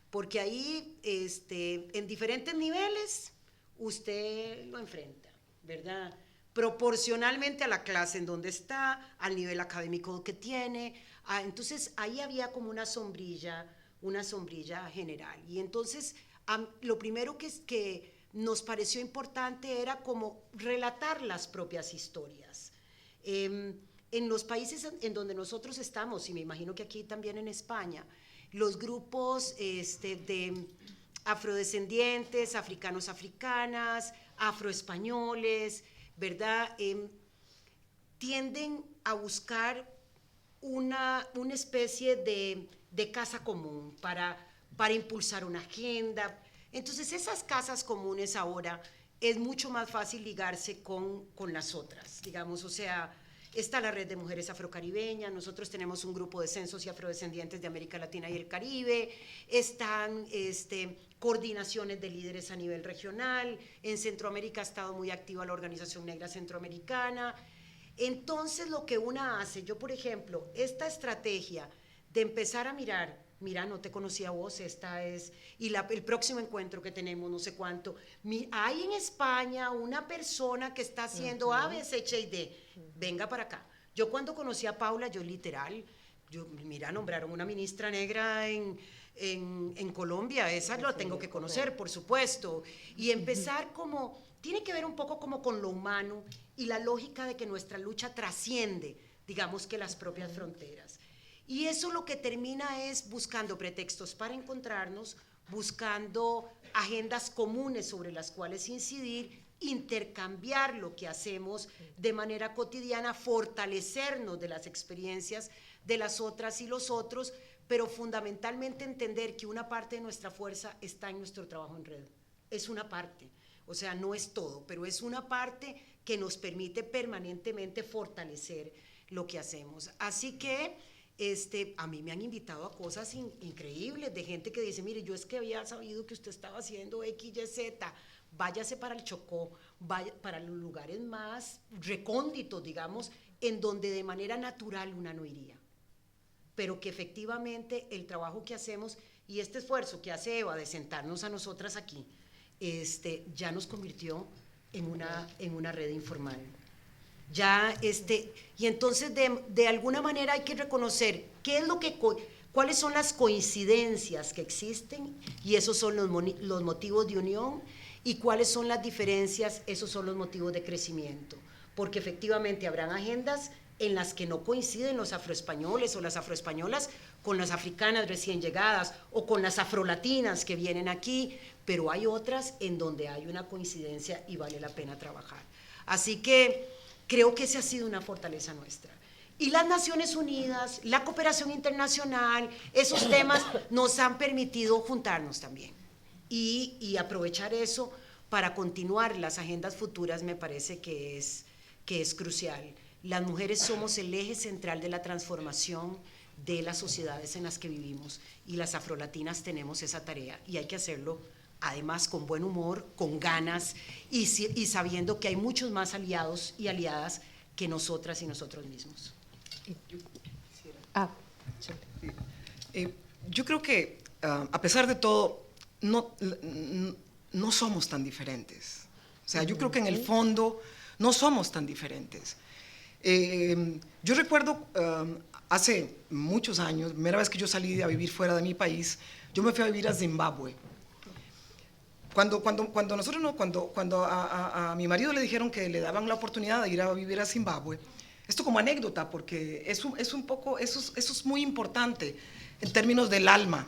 Porque ahí, en diferentes niveles, usted lo enfrenta, ¿verdad? Proporcionalmente a la clase en donde está, al nivel académico que tiene. Entonces ahí había como una sombrilla general. Y entonces lo primero que nos pareció importante era como relatar las propias historias. En los países en donde nosotros estamos, y me imagino que aquí también en España, los grupos de afrodescendientes, africanos, africanas, afroespañoles, ¿verdad? Tienden a buscar una especie de casa común para impulsar una agenda. Entonces esas casas comunes ahora es mucho más fácil ligarse con las otras, digamos, o sea, está la Red de Mujeres Afrocaribeñas, nosotros tenemos un grupo de censos y afrodescendientes de América Latina y el Caribe, están coordinaciones de líderes a nivel regional, en Centroamérica ha estado muy activa la Organización Negra Centroamericana. Entonces lo que una hace, yo por ejemplo, esta estrategia de empezar a mirar, mira, no te conocía vos, esta es, y el próximo encuentro que tenemos, no sé cuánto, hay en España una persona que está haciendo A, B, C, H y D, venga para acá. Yo cuando conocí a Paula, mira, nombraron una ministra negra en Colombia, esa lo tengo que conocer, por supuesto, y empezar como, tiene que ver un poco como con lo humano y la lógica de que nuestra lucha trasciende, digamos que las propias fronteras. Y eso lo que termina es buscando pretextos para encontrarnos, buscando agendas comunes sobre las cuales incidir, intercambiar lo que hacemos de manera cotidiana, fortalecernos de las experiencias de las otras y los otros, pero fundamentalmente entender que una parte de nuestra fuerza está en nuestro trabajo en red. Es una parte, o sea, no es todo, pero es una parte que nos permite permanentemente fortalecer lo que hacemos. Así que a mí me han invitado a cosas increíbles, de gente que dice, mire, yo es que había sabido que usted estaba haciendo X, Y, Z, váyase para el Chocó, vaya para los lugares más recónditos, digamos, en donde de manera natural una no iría. Pero que efectivamente el trabajo que hacemos y este esfuerzo que hace Eva de sentarnos a nosotras aquí, ya nos convirtió en una red informal. Y entonces de alguna manera hay que reconocer cuáles son las coincidencias que existen, y esos son los motivos de unión, y cuáles son las diferencias, esos son los motivos de crecimiento, porque efectivamente habrán agendas en las que no coinciden los afroespañoles o las afroespañolas con las africanas recién llegadas o con las afrolatinas que vienen aquí, pero hay otras en donde hay una coincidencia y vale la pena trabajar. Así que creo que esa ha sido una fortaleza nuestra. Y las Naciones Unidas, la cooperación internacional, esos temas nos han permitido juntarnos también y aprovechar eso para continuar las agendas futuras. Me parece que es crucial. Las mujeres somos el eje central de la transformación de las sociedades en las que vivimos, y las afrolatinas tenemos esa tarea, y hay que hacerlo además con buen humor, con ganas, y sabiendo que hay muchos más aliados y aliadas que nosotras y nosotros mismos. Yo creo que a pesar de todo no somos tan diferentes. O sea, yo creo que en el fondo no somos tan diferentes. Yo recuerdo hace muchos años, la primera vez que yo salí a vivir fuera de mi país, yo me fui a vivir a Zimbabue. Cuando a mi marido le dijeron que le daban la oportunidad de ir a vivir a Zimbabue, esto como anécdota, porque eso es muy importante en términos del alma.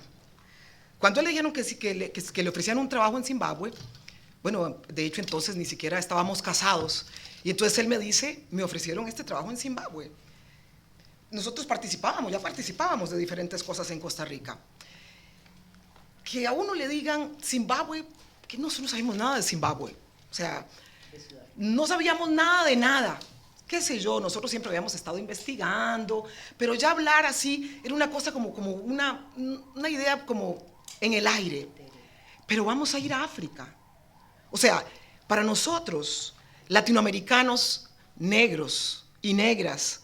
Cuando le dijeron que le ofrecían un trabajo en Zimbabue, bueno, de hecho entonces ni siquiera estábamos casados, y entonces él me dice, me ofrecieron este trabajo en Zimbabue. Nosotros ya participábamos de diferentes cosas en Costa Rica. Que a uno le digan Zimbabue, que nosotros no sabemos nada de Zimbabue, o sea, no sabíamos nada de nada, qué sé yo, nosotros siempre habíamos estado investigando, pero ya hablar así era una cosa como una idea como en el aire. Pero vamos a ir a África. O sea, para nosotros, latinoamericanos, negros y negras,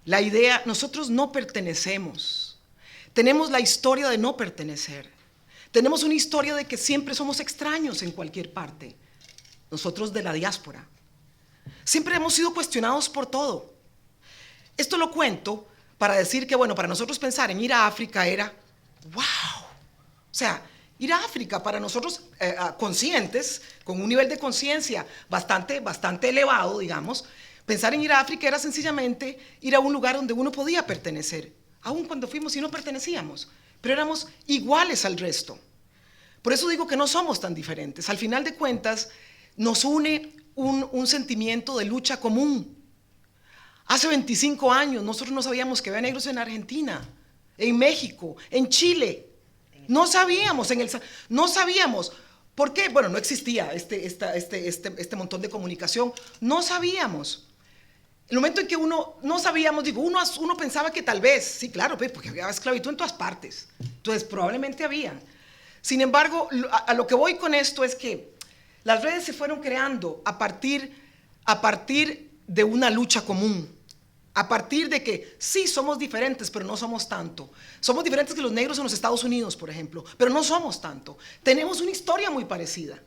la idea, nosotros no pertenecemos. Tenemos la historia de no pertenecer. Tenemos una historia de que siempre somos extraños en cualquier parte. Nosotros de la diáspora. Siempre hemos sido cuestionados por todo. Esto lo cuento para decir que, bueno, para nosotros pensar en ir a África era, wow. O sea, ir a África para nosotros conscientes, con un nivel de conciencia bastante elevado, digamos, pensar en ir a África era sencillamente ir a un lugar donde uno podía pertenecer, aun cuando fuimos y no pertenecíamos, pero éramos iguales al resto. Por eso digo que no somos tan diferentes. Al final de cuentas, nos une un sentimiento de lucha común. Hace 25 años nosotros no sabíamos que había negros en Argentina, en México, en Chile. No sabíamos, no sabíamos. ¿Por qué? Bueno, no existía este montón de comunicación. No sabíamos. El momento en que uno no sabíamos, digo, uno pensaba que tal vez, sí, claro, porque había esclavitud en todas partes. Entonces, probablemente había. Sin embargo, a lo que voy con esto es que las redes se fueron creando a partir de una lucha común. A partir de que sí somos diferentes, pero no somos tanto. Somos diferentes que los negros en los Estados Unidos, por ejemplo, pero no somos tanto. Tenemos una historia muy parecida.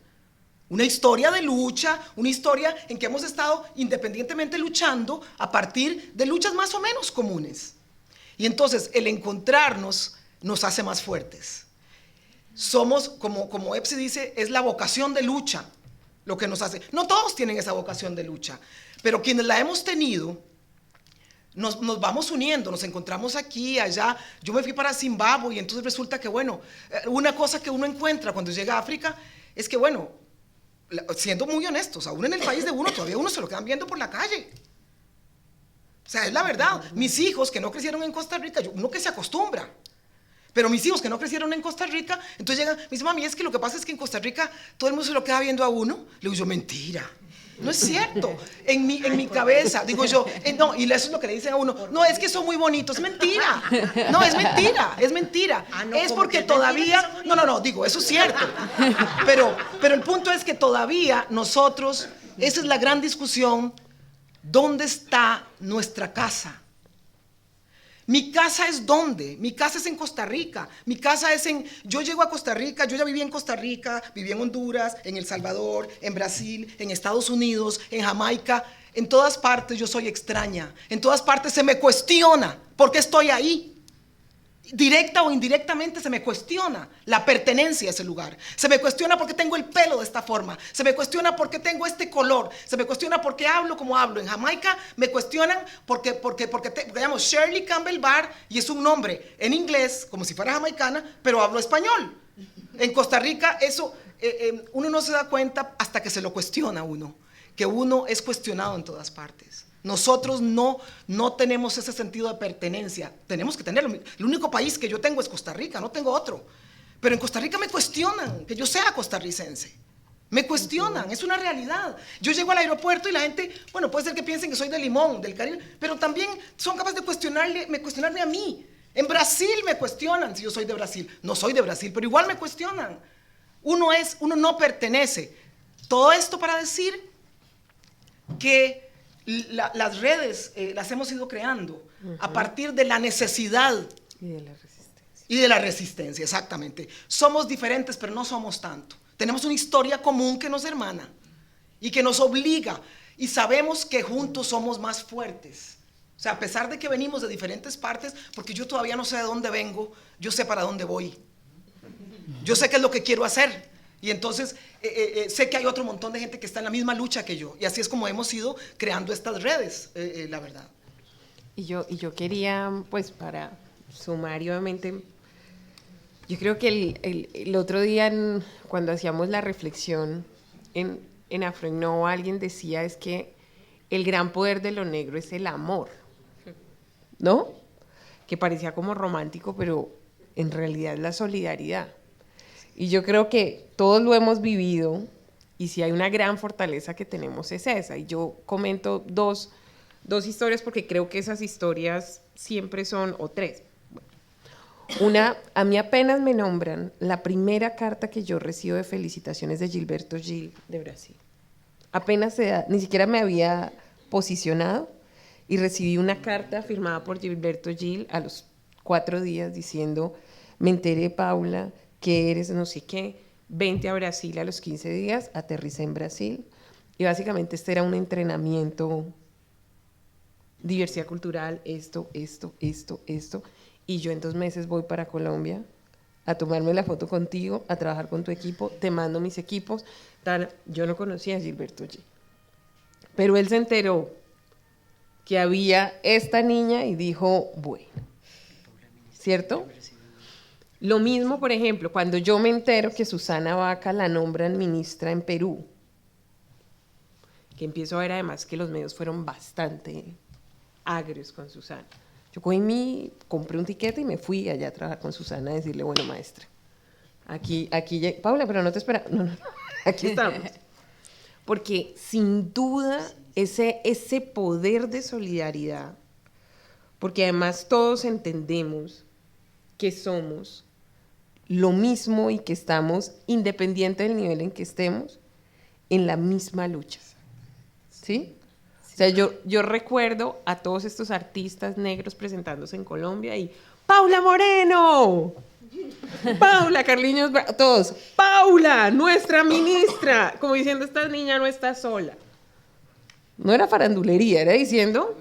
Una historia de lucha, una historia en que hemos estado independientemente luchando a partir de luchas más o menos comunes. Y entonces el encontrarnos nos hace más fuertes. Somos, como Epsi dice, es la vocación de lucha lo que nos hace. No todos tienen esa vocación de lucha, pero quienes la hemos tenido, nos vamos uniendo, nos encontramos aquí, allá. Yo me fui para Zimbabue y entonces resulta que, bueno, una cosa que uno encuentra cuando llega a África es que, bueno, siendo muy honestos, aún en el país de uno, todavía uno se lo quedan viendo por la calle. O sea, es la verdad. Mis hijos que no crecieron en Costa Rica, uno que se acostumbra. Pero mis hijos que no crecieron en Costa Rica, entonces llegan, me dicen, mami, es que lo que pasa es que en Costa Rica todo el mundo se lo queda viendo a uno. Le digo yo, mentira. No es cierto. En mi cabeza, digo yo, no, y eso es lo que le dicen a uno, no, es que son muy bonitos. Es mentira. No, es mentira, es mentira. No, es porque todavía, no, digo, eso es cierto. Pero el punto es que todavía nosotros, esa es la gran discusión, ¿dónde está nuestra casa? Mi casa es ¿dónde? Mi casa es en Costa Rica. Mi casa es yo llego a Costa Rica, yo ya viví en Costa Rica, viví en Honduras, en El Salvador, en Brasil, en Estados Unidos, en Jamaica. En todas partes yo soy extraña. En todas partes se me cuestiona por qué estoy ahí. Directa o indirectamente se me cuestiona la pertenencia a ese lugar. Se me cuestiona por qué tengo el pelo de esta forma. Se me cuestiona por qué tengo este color. Se me cuestiona por qué hablo como hablo. En Jamaica me cuestionan porque llamo Shirley Campbell Barr y es un nombre en inglés, como si fuera jamaicana, pero hablo español. En Costa Rica eso, uno no se da cuenta hasta que se lo cuestiona uno, que uno es cuestionado en todas partes. Nosotros no tenemos ese sentido de pertenencia. Tenemos que tenerlo. El único país que yo tengo es Costa Rica, no tengo otro. Pero en Costa Rica me cuestionan que yo sea costarricense. Me cuestionan, es una realidad. Yo llego al aeropuerto y la gente, bueno, puede ser que piensen que soy de Limón, del Caribe, pero también son capaces de cuestionarme a mí. En Brasil me cuestionan si yo soy de Brasil. No soy de Brasil, pero igual me cuestionan. Uno no pertenece. Todo esto para decir que las redes las hemos ido creando a partir de la necesidad y de la resistencia, exactamente. Somos diferentes, pero no somos tanto. Tenemos una historia común que nos hermana y que nos obliga, y sabemos que juntos somos más fuertes. O sea, a pesar de que venimos de diferentes partes, porque yo todavía no sé de dónde vengo, yo sé para dónde voy. Yo sé qué es lo que quiero hacer. Y entonces sé que hay otro montón de gente que está en la misma lucha que yo. Y así es como hemos ido creando estas redes, la verdad. Y yo quería, pues, para sumar, obviamente, yo creo que el otro día, cuando hacíamos la reflexión en Afroinnova, alguien decía es que el gran poder de lo negro es el amor, ¿no? Que parecía como romántico, pero en realidad es la solidaridad. Y yo creo que todos lo hemos vivido, y si hay una gran fortaleza que tenemos es esa. Y yo comento dos historias porque creo que esas historias siempre son, o tres. Una, a mí apenas me nombran la primera carta que yo recibo de felicitaciones de Gilberto Gil de Brasil. Apenas ni siquiera me había posicionado y recibí una carta firmada por Gilberto Gil a los 4 días diciendo, me enteré, Paula, que eres no sé qué, vente a Brasil a los 15 días, aterricé en Brasil, y básicamente este era un entrenamiento, diversidad cultural, esto, y yo en 2 meses voy para Colombia a tomarme la foto contigo, a trabajar con tu equipo, te mando mis equipos, tal. Yo no conocía a Gilberto Gil, pero él se enteró que había esta niña y dijo, bueno, ¿cierto? Lo mismo, por ejemplo, cuando yo me entero que Susana Vaca la nombran ministra en Perú, que empiezo a ver además que los medios fueron bastante agrios con Susana. Yo compré un tiquete y me fui allá a trabajar con Susana a decirle, bueno, maestra, aquí Paula, pero no te espera, no, aquí estamos. Porque sin duda ese poder de solidaridad, porque además todos entendemos que somos lo mismo y que estamos, independiente del nivel en que estemos, en la misma lucha, ¿sí? O sea, yo recuerdo a todos estos artistas negros presentándose en Colombia y ¡Paula Moreno! ¡Paula Carliños! Todos, ¡Paula, nuestra ministra! Como diciendo, esta niña no está sola. No era farandulería, era diciendo,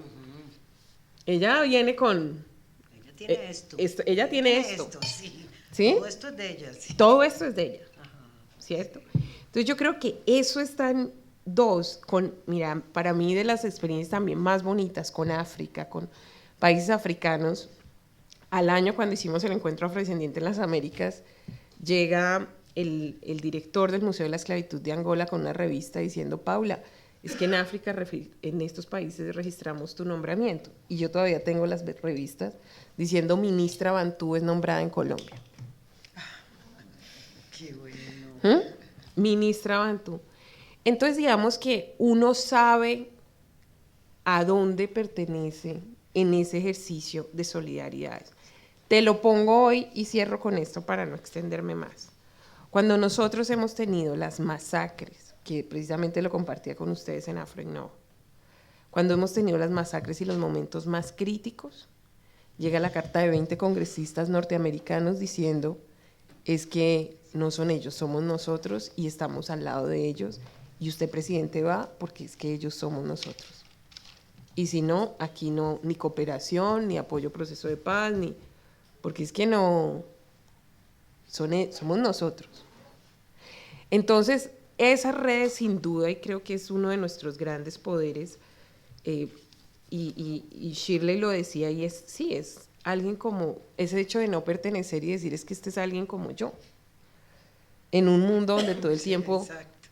ella viene con... Ella tiene esto. Ella tiene esto. Sí. ¿Sí? Todo esto es de ella. Sí. Todo esto es de ella. Ajá. ¿Cierto? Entonces yo creo que eso está en 2, mira, para mí de las experiencias también más bonitas con África, con países africanos. Al año, cuando hicimos el encuentro afrodescendiente en las Américas, llega el director del Museo de la Esclavitud de Angola con una revista diciendo, Paula, es que en África, en estos países registramos tu nombramiento. Y yo todavía tengo las revistas diciendo ministra Bantú es nombrada en Colombia. Qué bueno. Ministra Bantú. Entonces digamos que uno sabe a dónde pertenece en ese ejercicio de solidaridad. Te lo pongo hoy y cierro con esto para no extenderme más. Cuando nosotros hemos tenido las masacres, que precisamente lo compartía con ustedes en Afroinnova, cuando hemos tenido las masacres y los momentos más críticos, llega la carta de 20 congresistas norteamericanos diciendo, es que no son ellos, somos nosotros y estamos al lado de ellos, y usted, presidente, va porque es que ellos somos nosotros. Y si no, aquí no, ni cooperación, ni apoyo a proceso de paz, ni, porque es que no, somos nosotros. Entonces, esas redes sin duda, y creo que es uno de nuestros grandes poderes, y Shirley lo decía, y sí, es alguien como, ese hecho de no pertenecer y decir, es que este es alguien como yo, en un mundo donde todo el tiempo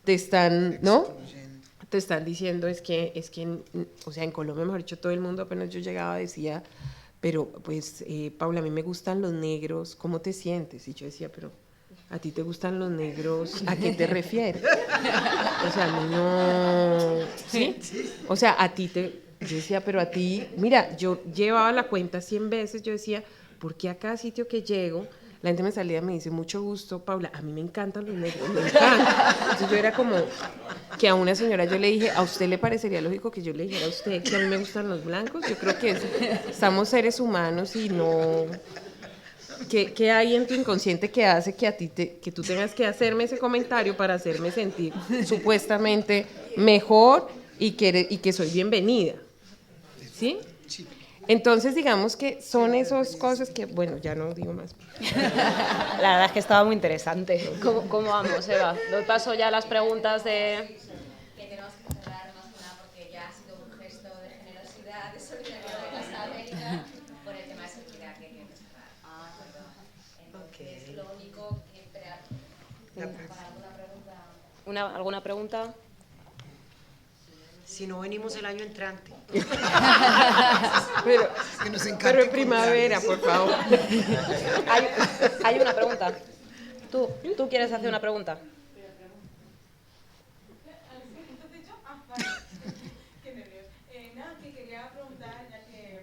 te están, ¿no? Te están diciendo, es que, o sea, en Colombia, mejor dicho, todo el mundo apenas yo llegaba decía, pero pues, Paula, a mí me gustan los negros, ¿cómo te sientes? Y yo decía, pero ¿a ti te gustan los negros? ¿A qué te refieres? O sea, a mí no, ¿sí? O sea, a ti yo decía, pero a ti, mira, yo llevaba la cuenta 100 veces, yo decía, ¿por qué a cada sitio que llego, la gente me salía y me dice, mucho gusto, Paula, a mí me encantan los negros, me encantan? Entonces yo era como, que a una señora yo le dije, ¿a usted le parecería lógico que yo le dijera a usted que a mí me gustan los blancos? Yo creo que estamos seres humanos y no... ¿Qué hay en tu inconsciente que hace que a ti que tú tengas que hacerme ese comentario para hacerme sentir supuestamente mejor y que soy bienvenida? ¿Sí? Entonces, digamos que son esas cosas que, bueno, ya no digo más. La verdad es que estaba muy interesante. ¿Cómo vamos, Eva? Doy paso ya a las preguntas de... Que tenemos que cerrar más que nada porque ya ha sido un gesto de generosidad, de solidaridad de Casa América por el tema de seguridad que hay que cerrar. Entonces, lo único que esperar para alguna pregunta. ¿Alguna pregunta? Si no venimos el año entrante. Pero en primavera, por favor. Hay una pregunta. ¿Tú quieres hacer una pregunta? Qué nervios. Nada, que quería preguntar, ya que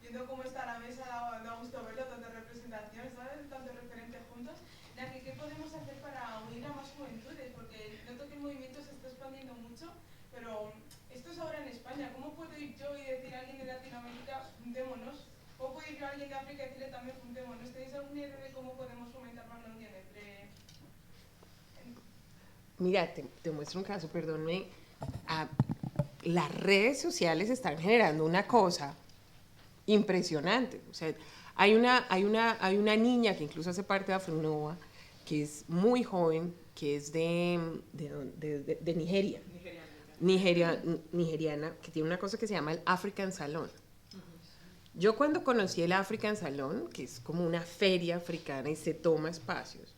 viendo cómo está la mesa, da gusto verlo, tanta representación, ¿sabes? Tantos referentes juntos. Nada, que ¿qué podemos hacer para unir a más juventudes? Porque noto que el movimiento se está expandiendo mucho, pero esto es ahora en España. ¿Cómo puedo ir yo y decir a alguien de Latinoamérica, juntémonos? ¿Cómo puedo ir yo a alguien de África y decirle también, juntémonos? ¿Tenéis alguna idea de cómo podemos fomentar más la unión entre... Mira, te muestro un caso, perdónme. Las redes sociales están generando una cosa impresionante. O sea, hay una niña que incluso hace parte de Afroinnova, que es muy joven, que es de Nigeria. Nigeriana, que tiene una cosa que se llama el African Salon. Yo cuando conocí el African Salon, que es como una feria africana y se toma espacios,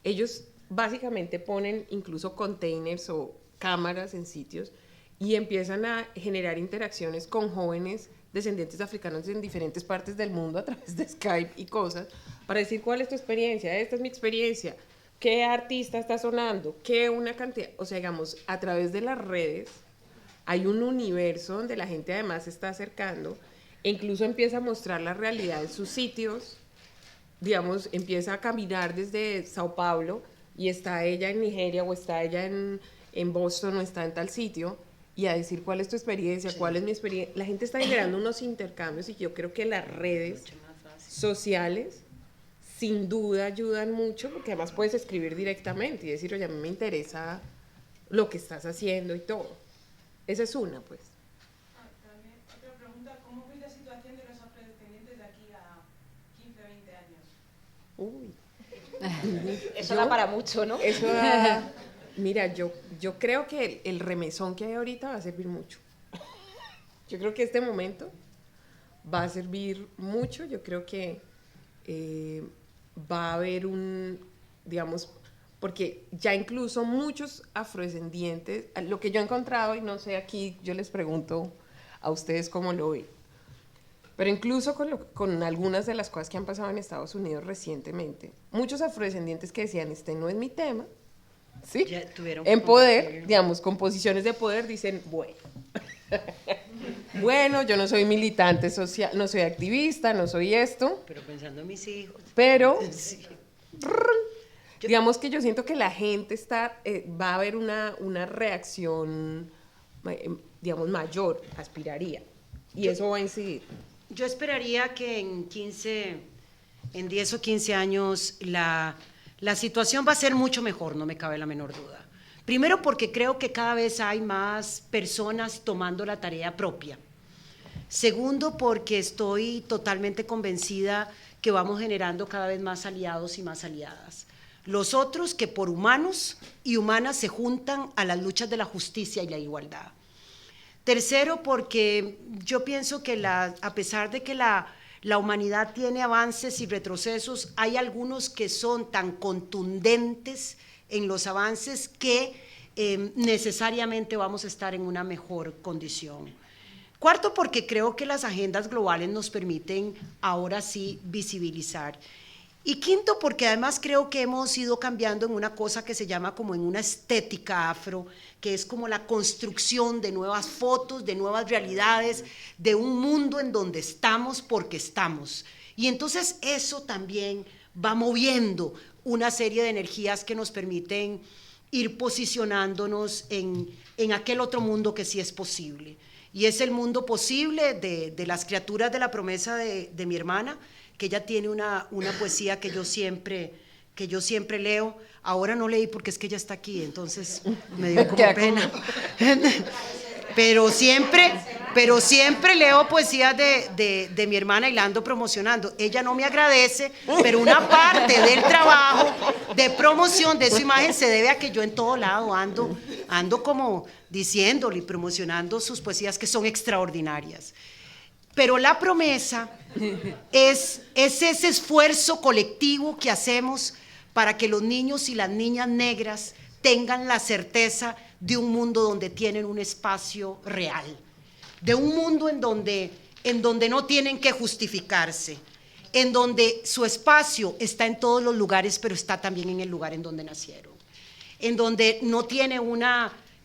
ellos básicamente ponen incluso containers o cámaras en sitios y empiezan a generar interacciones con jóvenes descendientes africanos en diferentes partes del mundo a través de Skype y cosas, para decir cuál es tu experiencia, esta es mi experiencia, qué artista está sonando, qué una cantidad, o sea, digamos, a través de las redes hay un universo donde la gente además se está acercando e incluso empieza a mostrar la realidad en sus sitios, digamos, empieza a caminar desde Sao Paulo y está ella en Nigeria o está ella en Boston o está en tal sitio y a decir cuál es tu experiencia, cuál es mi experiencia. La gente está generando unos intercambios y yo creo que las redes sociales sin duda ayudan mucho porque además puedes escribir directamente y decir, oye, a mí me interesa lo que estás haciendo y todo. Esa es una, pues. También otra pregunta, ¿cómo ves la situación de los afrodescendientes de aquí a 15, 20 años? Uy. Eso da para mucho, ¿no? Eso da, mira, yo creo que el remesón que hay ahorita va a servir mucho. Yo creo que este momento va a servir mucho. Yo creo que va a haber digamos, porque ya incluso muchos afrodescendientes, lo que yo he encontrado, y no sé, aquí yo les pregunto a ustedes cómo lo ven, pero incluso con algunas de las cosas que han pasado en Estados Unidos recientemente, muchos afrodescendientes que decían, este no es mi tema, ¿sí? En poder, digamos, con posiciones de poder, dicen, bueno, bueno, yo no soy militante social, no soy activista, no soy esto. Pero pensando en mis hijos. Pero, Sí. digamos que yo siento que la gente va a haber una reacción, digamos, mayor, aspiraría. Y eso va a incidir. Yo esperaría que en 10 o 15 años la situación va a ser mucho mejor, no me cabe la menor duda. Primero porque creo que cada vez hay más personas tomando la tarea propia. Segundo porque estoy totalmente convencida que vamos generando cada vez más aliados y más aliadas. Los otros que por humanos y humanas se juntan a las luchas de la justicia y la igualdad. Tercero, porque yo pienso que a pesar de que la humanidad tiene avances y retrocesos, hay algunos que son tan contundentes en los avances que necesariamente vamos a estar en una mejor condición. Cuarto, porque creo que las agendas globales nos permiten ahora sí visibilizar. Y quinto, porque además creo que hemos ido cambiando en una cosa que se llama como en una estética afro, que es como la construcción de nuevas fotos, de nuevas realidades, de un mundo en donde estamos porque estamos. Y entonces eso también va moviendo una serie de energías que nos permiten ir posicionándonos en aquel otro mundo que sí es posible. Y es el mundo posible de las criaturas de la promesa de mi hermana, que ella tiene una poesía que yo siempre leo. Ahora no leí porque es que ella está aquí, entonces me dio como pena. Pero siempre leo poesías de mi hermana y la ando promocionando. Ella no me agradece, pero una parte del trabajo de promoción de su imagen se debe a que yo en todo lado ando como diciéndole y promocionando sus poesías que son extraordinarias. Pero la promesa es ese esfuerzo colectivo que hacemos para que los niños y las niñas negras tengan la certeza de un mundo donde tienen un espacio real, de un mundo en donde no tienen que justificarse, en donde su espacio está en todos los lugares, pero está también en el lugar en donde nacieron, en donde no tiene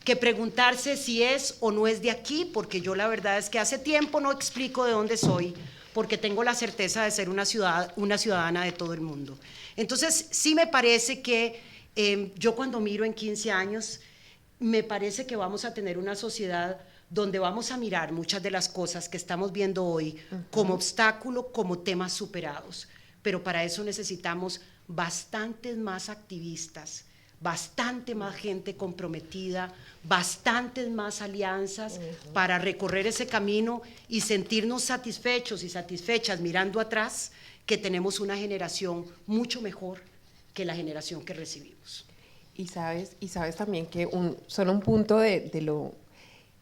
que preguntarse si es o no es de aquí, porque yo la verdad es que hace tiempo no explico de dónde soy, porque tengo la certeza de ser una ciudadana de todo el mundo. Entonces, sí me parece que yo cuando miro en 15 años, me parece que vamos a tener una sociedad donde vamos a mirar muchas de las cosas que estamos viendo hoy como obstáculo, como temas superados. Pero para eso necesitamos bastantes más activistas, bastante más gente comprometida, bastantes más alianzas para recorrer ese camino y sentirnos satisfechos y satisfechas mirando atrás que tenemos una generación mucho mejor que la generación que recibimos. Y sabes también que solo un punto de lo...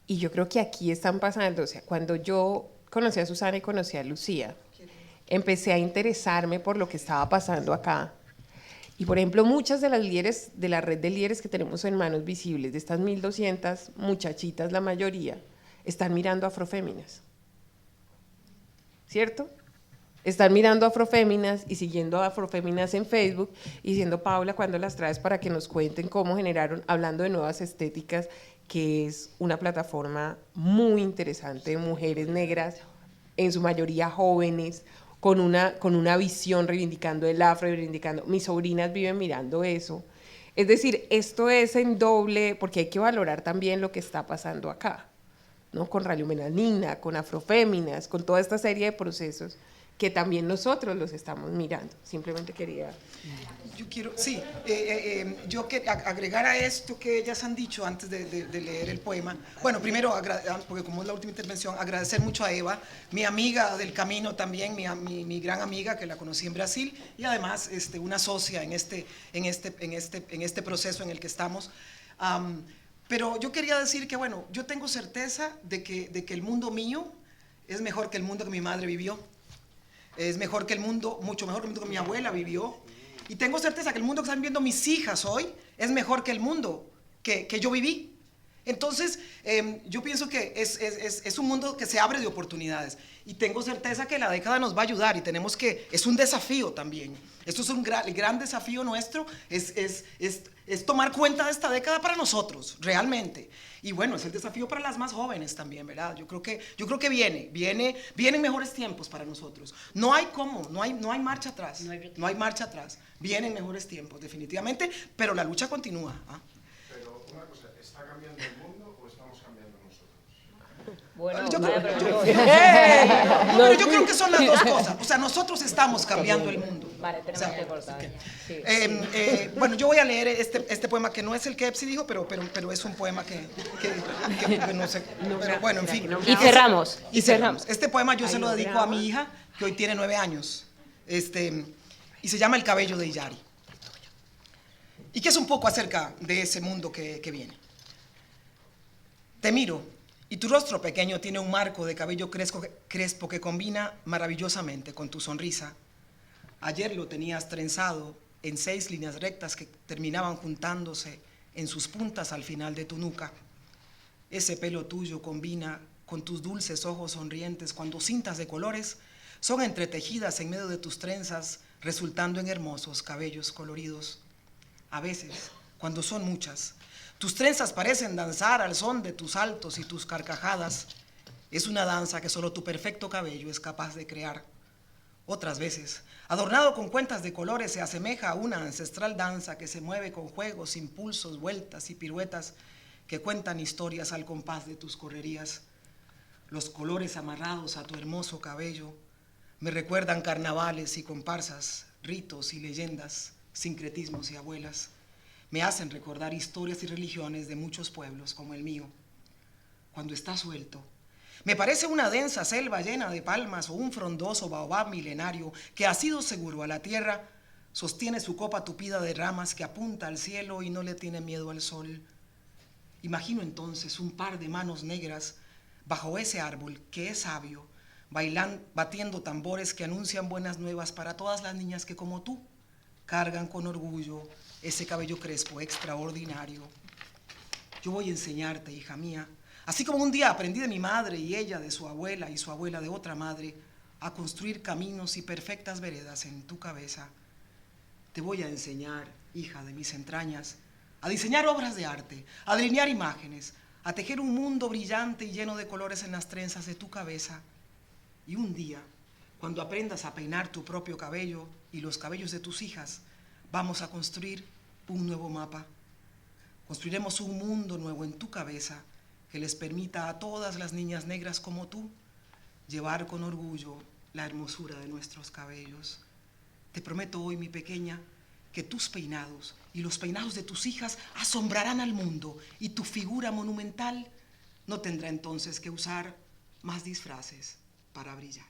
Y yo creo que aquí están pasando, o sea, cuando yo conocí a Susana y conocí a Lucía, empecé a interesarme por lo que estaba pasando acá. Y, por ejemplo, muchas de las líderes, de la red de líderes que tenemos en Manos Visibles, de estas 1.200 muchachitas, la mayoría, están mirando Afroféminas. ¿Cierto? Están mirando Afroféminas y siguiendo a Afroféminas en Facebook y diciendo, Paula, ¿cuándo las traes para que nos cuenten cómo generaron, hablando de nuevas estéticas, que es una plataforma muy interesante de mujeres negras, en su mayoría jóvenes, con una visión reivindicando el afro, reivindicando, mis sobrinas viven mirando eso. Es decir, esto es en doble, porque hay que valorar también lo que está pasando acá, ¿no? Con Radio Melanina, con Afroféminas, con toda esta serie de procesos que también nosotros los estamos mirando. Simplemente quería... Yo quiero, sí, yo quiero agregar a esto que ellas han dicho antes de leer el poema. Bueno, primero, porque como es la última intervención, agradecer mucho a Eva, mi amiga del camino también, mi gran amiga que la conocí en Brasil y además una socia en este proceso en el que estamos. Pero yo quería decir que, bueno, yo tengo certeza de que el mundo mío es mejor que el mundo que mi madre vivió. Es mejor que el mundo, mucho mejor que el mundo que mi abuela vivió. Y tengo certeza que el mundo que están viendo mis hijas hoy es mejor que el mundo que yo viví. Entonces, yo pienso que es un mundo que se abre de oportunidades. Y tengo certeza que la década nos va a ayudar y tenemos que, es un desafío también. Esto es el gran desafío nuestro, es tomar cuenta de esta década para nosotros, realmente. Y bueno, es el desafío para las más jóvenes también, ¿verdad? Yo creo que vienen mejores tiempos para nosotros. No hay cómo, no hay marcha atrás. No hay marcha atrás. Vienen mejores tiempos, definitivamente, pero la lucha continúa. ¿Ah? Pero una cosa, ¿está cambiando el mundo o estamos cambiando nosotros? Bueno, pero yo creo que son las dos cosas. O sea, nosotros estamos cambiando el mundo. Vale, tenemos que cortar. Okay. Sí. Bueno, yo voy a leer este poema que no es el que Epsi dijo, pero es un poema que no sé. Pero bueno, en fin. Y cerramos. Este poema yo se lo dedico a mi hija, que hoy tiene 9 años. Y se llama El cabello de Iyari. Y que es un poco acerca de ese mundo que viene. Te miro, y tu rostro pequeño tiene un marco de cabello crespo que combina maravillosamente con tu sonrisa. Ayer lo tenías trenzado en 6 líneas rectas que terminaban juntándose en sus puntas al final de tu nuca. Ese pelo tuyo combina con tus dulces ojos sonrientes cuando cintas de colores son entretejidas en medio de tus trenzas, resultando en hermosos cabellos coloridos. A veces, cuando son muchas, tus trenzas parecen danzar al son de tus saltos y tus carcajadas. Es una danza que solo tu perfecto cabello es capaz de crear. Otras veces, adornado con cuentas de colores, se asemeja a una ancestral danza que se mueve con juegos, impulsos, vueltas y piruetas que cuentan historias al compás de tus correrías. Los colores amarrados a tu hermoso cabello me recuerdan carnavales y comparsas, ritos y leyendas, sincretismos y abuelas. Me hacen recordar historias y religiones de muchos pueblos como el mío. Cuando está suelto, me parece una densa selva llena de palmas o un frondoso baobab milenario que, asido seguro a la tierra, sostiene su copa tupida de ramas que apunta al cielo y no le tiene miedo al sol. Imagino entonces un par de manos negras bajo ese árbol que es sabio, batiendo tambores que anuncian buenas nuevas para todas las niñas que, como tú, cargan con orgullo ese cabello crespo extraordinario. Yo voy a enseñarte, hija mía, así como un día aprendí de mi madre y ella de su abuela y su abuela de otra madre, a construir caminos y perfectas veredas en tu cabeza. Te voy a enseñar, hija de mis entrañas, a diseñar obras de arte, a delinear imágenes, a tejer un mundo brillante y lleno de colores en las trenzas de tu cabeza. Y un día, cuando aprendas a peinar tu propio cabello y los cabellos de tus hijas, vamos a construir un nuevo mapa. Construiremos un mundo nuevo en tu cabeza que les permita a todas las niñas negras como tú llevar con orgullo la hermosura de nuestros cabellos. Te prometo hoy, mi pequeña, que tus peinados y los peinados de tus hijas asombrarán al mundo y tu figura monumental no tendrá entonces que usar más disfraces para brillar.